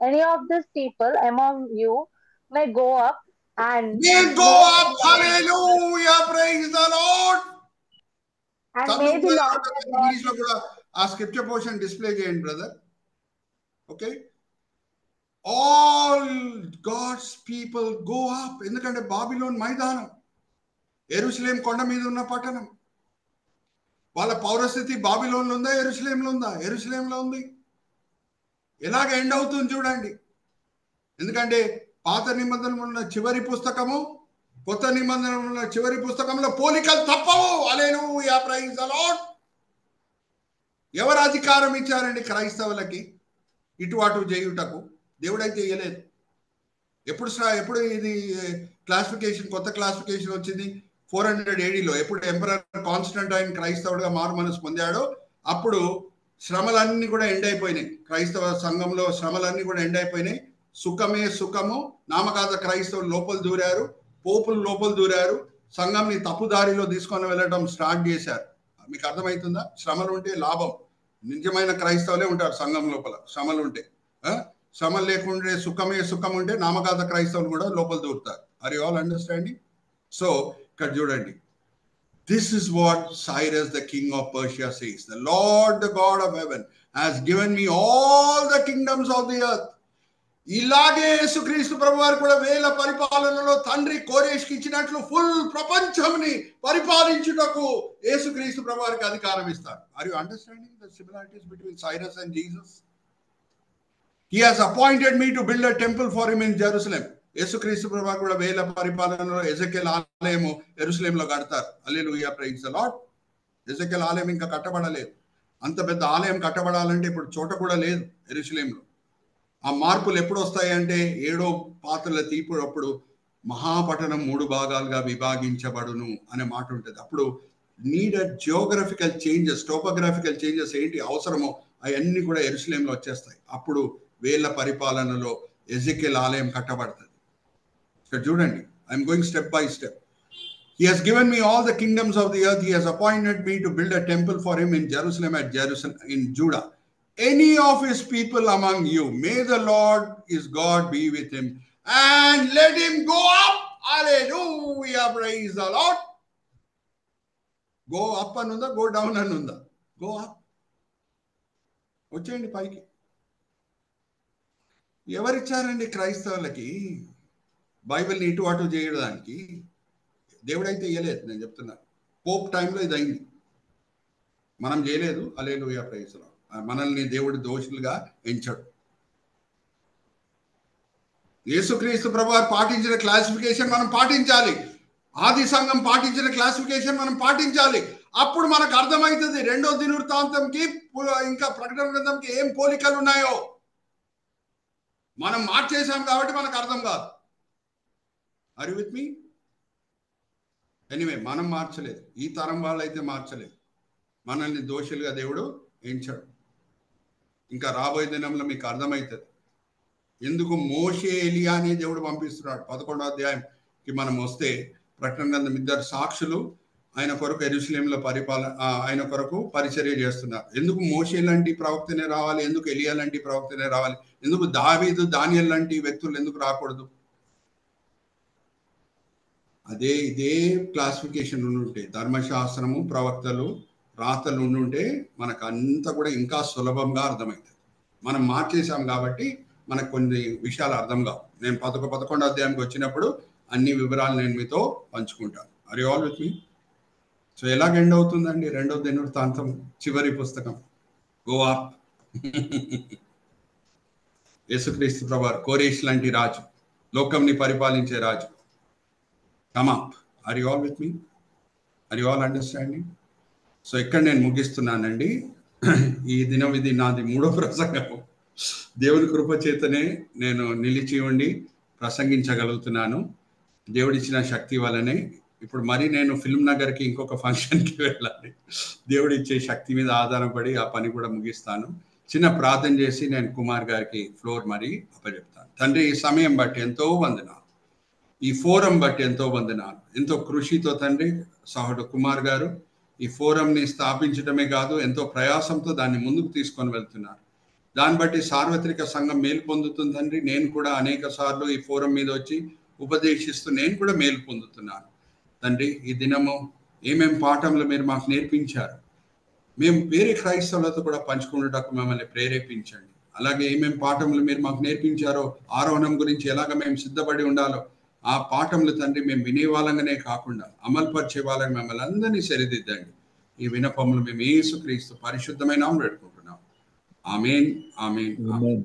Any of these people among you may go up and hallelujah, praise the Lord. And may the Lord English లో కూడా ఆ స్క్రిప్చర్ పోర్షన్ డిస్ప్లే చేయండి brother. Okay, all God's people go up. ఎందుకంటే బాబిలోన్ మైదానం, యెరూషలేం కొండ మీద ఉన్న పట్టణం. వాళ్ళ పౌరస్థితి బాబిలోన్లో ఉందా, యెరూషలేంలో ఉందా? యెరూషలేంలో ఉంది. ఎలాగ ఎండ్ అవుతుంది చూడండి. ఎందుకంటే పాత నిబంధనలో ఉన్న చివరి పుస్తకము, కొత్త నిబంధనలో ఉన్న చివరి పుస్తకంలో పోలికలు తప్పవు. హల్లెలూయా, ప్రైజ్ ది లార్డ్. ఎవరు అధికారం ఇచ్చారండి క్రైస్తవులకి ఇటు అటు చేయుటకు? దేవుడైతే ఇయ్యలేదు. ఎప్పుడు ఇది క్లాసిఫికేషన్, కొత్త క్లాసిఫికేషన్ వచ్చింది 400 ADలో. ఎప్పుడు ఎంపరర్ కాన్స్టంటైన్ క్రైస్తవుడిగా మారు మనసు పొందాడో అప్పుడు శ్రమలన్నీ కూడా ఎండ్ అయిపోయినాయి. క్రైస్తవ సంఘంలో శ్రమలన్నీ కూడా ఎండ్ అయిపోయినాయి. సుఖమే సుఖము, నామకాత క్రైస్తవులు లోపల దూరారు, పోపులు లోపల దూరారు, సంఘంని తప్పుదారిలో తీసుకొని వెళ్ళడం స్టార్ట్ చేశారు. మీకు అర్థమవుతుందా? శ్రమలు ఉంటే లాభం. నిజమైన క్రైస్తవులే ఉంటారు సంఘం లోపల శ్రమలు ఉంటే. శ్రమలు లేకుంటే సుఖమే సుఖం ఉంటే నామకాత క్రైస్తవులు కూడా లోపల దూరుతారు. Are you all understanding? So ఇక్కడ చూడండి, this is what Cyrus the king of Persia says: the Lord, the God of heaven, has given me all the kingdoms of the earth. ఇలాగే యేసుక్రీస్తు ప్రభువారు కూడా 1000 పరిపాలనలో తండ్రి కోరేష్కి ఇచ్చినట్లు ఫుల్ ప్రపంచంని పరిపాలించుటకు యేసుక్రీస్తు ప్రభువారికి అధికారం ఇస్తారు. Are you understanding the similarities between Cyrus and Jesus? He has appointed me to build a temple for him in Jerusalem. యేసుక్రీస్తు ప్రభువారు కూడా 1000 పరిపాలనలో ఎజెకియల్ ఆలయము యెరూషలేంలో కడతారు. హల్లెలూయా, ప్రైజ్ ది లార్డ్. ఎజెకియల్ ఆలయం ఇంకా కట్టబడలేదు. అంత పెద్ద ఆలయం కట్టబడాలంటే ఇప్పుడు చోట కూడా లేదు యెరూషలేంలో. ఆ మార్పులు ఎప్పుడు వస్తాయంటే 7వ పాత్రల తీపుడప్పుడు మహాపట్టణం 3 భాగాలుగా విభాగించబడును అనే మాట ఉంటుంది. అప్పుడు needed geographical changes, topographical changes ఏంటి అవసరమో అవన్నీ కూడా యెరూషలేంలో వచ్చేస్తాయి. అప్పుడు 1000 పరిపాలనలో ఎజెకియల్ ఆలయం కట్టబడుతుంది. ఇక్కడ చూడండి, I'm going step by step. He has given me all the kingdoms of the earth. He has appointed me to build a temple for him in Jerusalem in Judah. Any of his people among you, may the Lord his God be with him, and let him go up. Hallelujah, praise the Lord. Go up anunda, go down anunda. Go up. వచ్చేయండి పైకి. ఎవరిచ్చారండి క్రైస్తవులకి బైబిల్ని ఇటు అటు చేయడానికి? దేవుడైతే ఇయ్యలేదు, నేను చెప్తున్నా. పోప్ టైంలో ఇది అయింది, మనం చేయలేదు. హల్లెలూయా, ప్రైజ్ ది లార్డ్. మనల్ని దేవుడు దోషులుగా ఎంచాడు. యేసుక్రీస్తు ప్రభువారు పాటించిన క్లాసిఫికేషన్ మనం పాటించాలి. ఆది సంఘం పాటించిన క్లాసిఫికేషన్ మనం పాటించాలి. అప్పుడు మనకు అర్థమవుతుంది రెండో దినవృత్తాంతంకి ఇంకా ప్రకటన గ్రంథంకి ఏం పోలికలు ఉన్నాయో. మనం మార్చేసాం కాబట్టి మనకు అర్థం కాదు. Are you with me? Anyway, మనం మార్చలేదు, ఈ తరం వాళ్ళైతే మార్చలేదు. మనల్ని దోషులుగా దేవుడు ఎంచాడు. ఇంకా రాబోయే దినంలో మీకు అర్థమవుతుంది ఎందుకు మోషే ఎలియా అని దేవుడు పంపిస్తున్నాడు. 11వ అధ్యాయంకి మనం వస్తే ప్రకటన గ్రంథం 2 సాక్షులు ఆయన కొరకు యెరూషలేములో ఆయన కొరకు పరిచర్య చేస్తున్నారు. ఎందుకు మోషే లాంటి ప్రవక్తనే రావాలి? ఎందుకు ఎలియా లాంటి ప్రవక్తనే రావాలి? ఎందుకు దావీదు దానియేలు లాంటి వ్యక్తులు ఎందుకు రాకూడదు? ఇదే క్లాసిఫికేషన్ ఉండుంటే, ధర్మశాస్త్రము, ప్రవక్తలు, రాతలు ఉండుంటే మనకు అంతా కూడా ఇంకా సులభంగా అర్థమవుతుంది. మనం మార్చేసాం కాబట్టి మనకు కొన్ని విషయాలు అర్థం కావు. నేను 11వ అధ్యాయానికి వచ్చినప్పుడు అన్ని వివరాలు నేను మీతో పంచుకుంటాను. Are you all with me? So ఎలాగ ఎండ్ అవుతుందండి రెండవ దినవృత్తాంతం చివరి పుస్తకం? Go up. యేసుక్రీస్తు ప్రభువారు కోరేష్ లాంటి రాజు, లోకంని పరిపాలించే రాజు. Come up. Are you all with me? Are you all understanding? So ఇక్కడ నేను ముగిస్తున్నానండి. ఈ దినం ఇది నాది 3వ ప్రసంగం. దేవుని కృప చేతనే నేను నిలిచి ఉండి ప్రసంగించగలుగుతున్నాను, దేవుడిచ్చిన శక్తి వల్లనే. ఇప్పుడు మరి నేను ఫిల్మ్ నగర్కి ఇంకొక ఫంక్షన్కి వెళ్ళాలి. దేవుడిచ్చే శక్తి మీద ఆధారపడి ఆ పని కూడా ముగిస్తాను. చిన్న ప్రార్థన చేసి నేను కుమార్ గారికి ఫ్లోర్ మరి అప్పచెప్తాను. తండ్రి, ఈ సమయం బట్టి ఎంతో వందనాలు, ఈ ఫోరం బట్టి ఎంతో వందనాలు. ఎంతో కృషితో తండ్రి సహోదరుడు కుమార్ గారు ఈ ఫోరంని స్థాపించడమే కాదు, ఎంతో ప్రయాసంతో దాన్ని ముందుకు తీసుకొని వెళ్తున్నారు. దాన్ని బట్టి సార్వత్రిక సంఘం మేలు పొందుతుంది తండ్రి. నేను కూడా అనేక సార్లు ఈ ఫోరం మీద వచ్చి ఉపదేశిస్తూ నేను కూడా మేలు పొందుతున్నాను తండ్రి. ఈ దినము ఏమేం పాఠంలో మీరు మాకు నేర్పించారు, మేము వేరే క్రైస్తవులతో కూడా పంచుకునేటకు మమ్మల్ని ప్రేరేపించండి. అలాగే ఏమేం పాఠంలో మీరు మాకు నేర్పించారో, ఆరోహణం గురించి ఎలాగ మేము సిద్ధపడి ఉండాలో ఆ పాఠంలో తండ్రి మేము వినే వాళ్ళంగానే కాకుండా అమలుపరిచే వాళ్ళని మమ్మల్ని అందరినీ సరిదిద్దండి. ఈ వినపములు మేము యేసుక్రీస్తు పరిశుద్ధమైన నామములో పెట్టుకుంటున్నాం. ఆమేన్, ఆమేన్, ఆమేన్.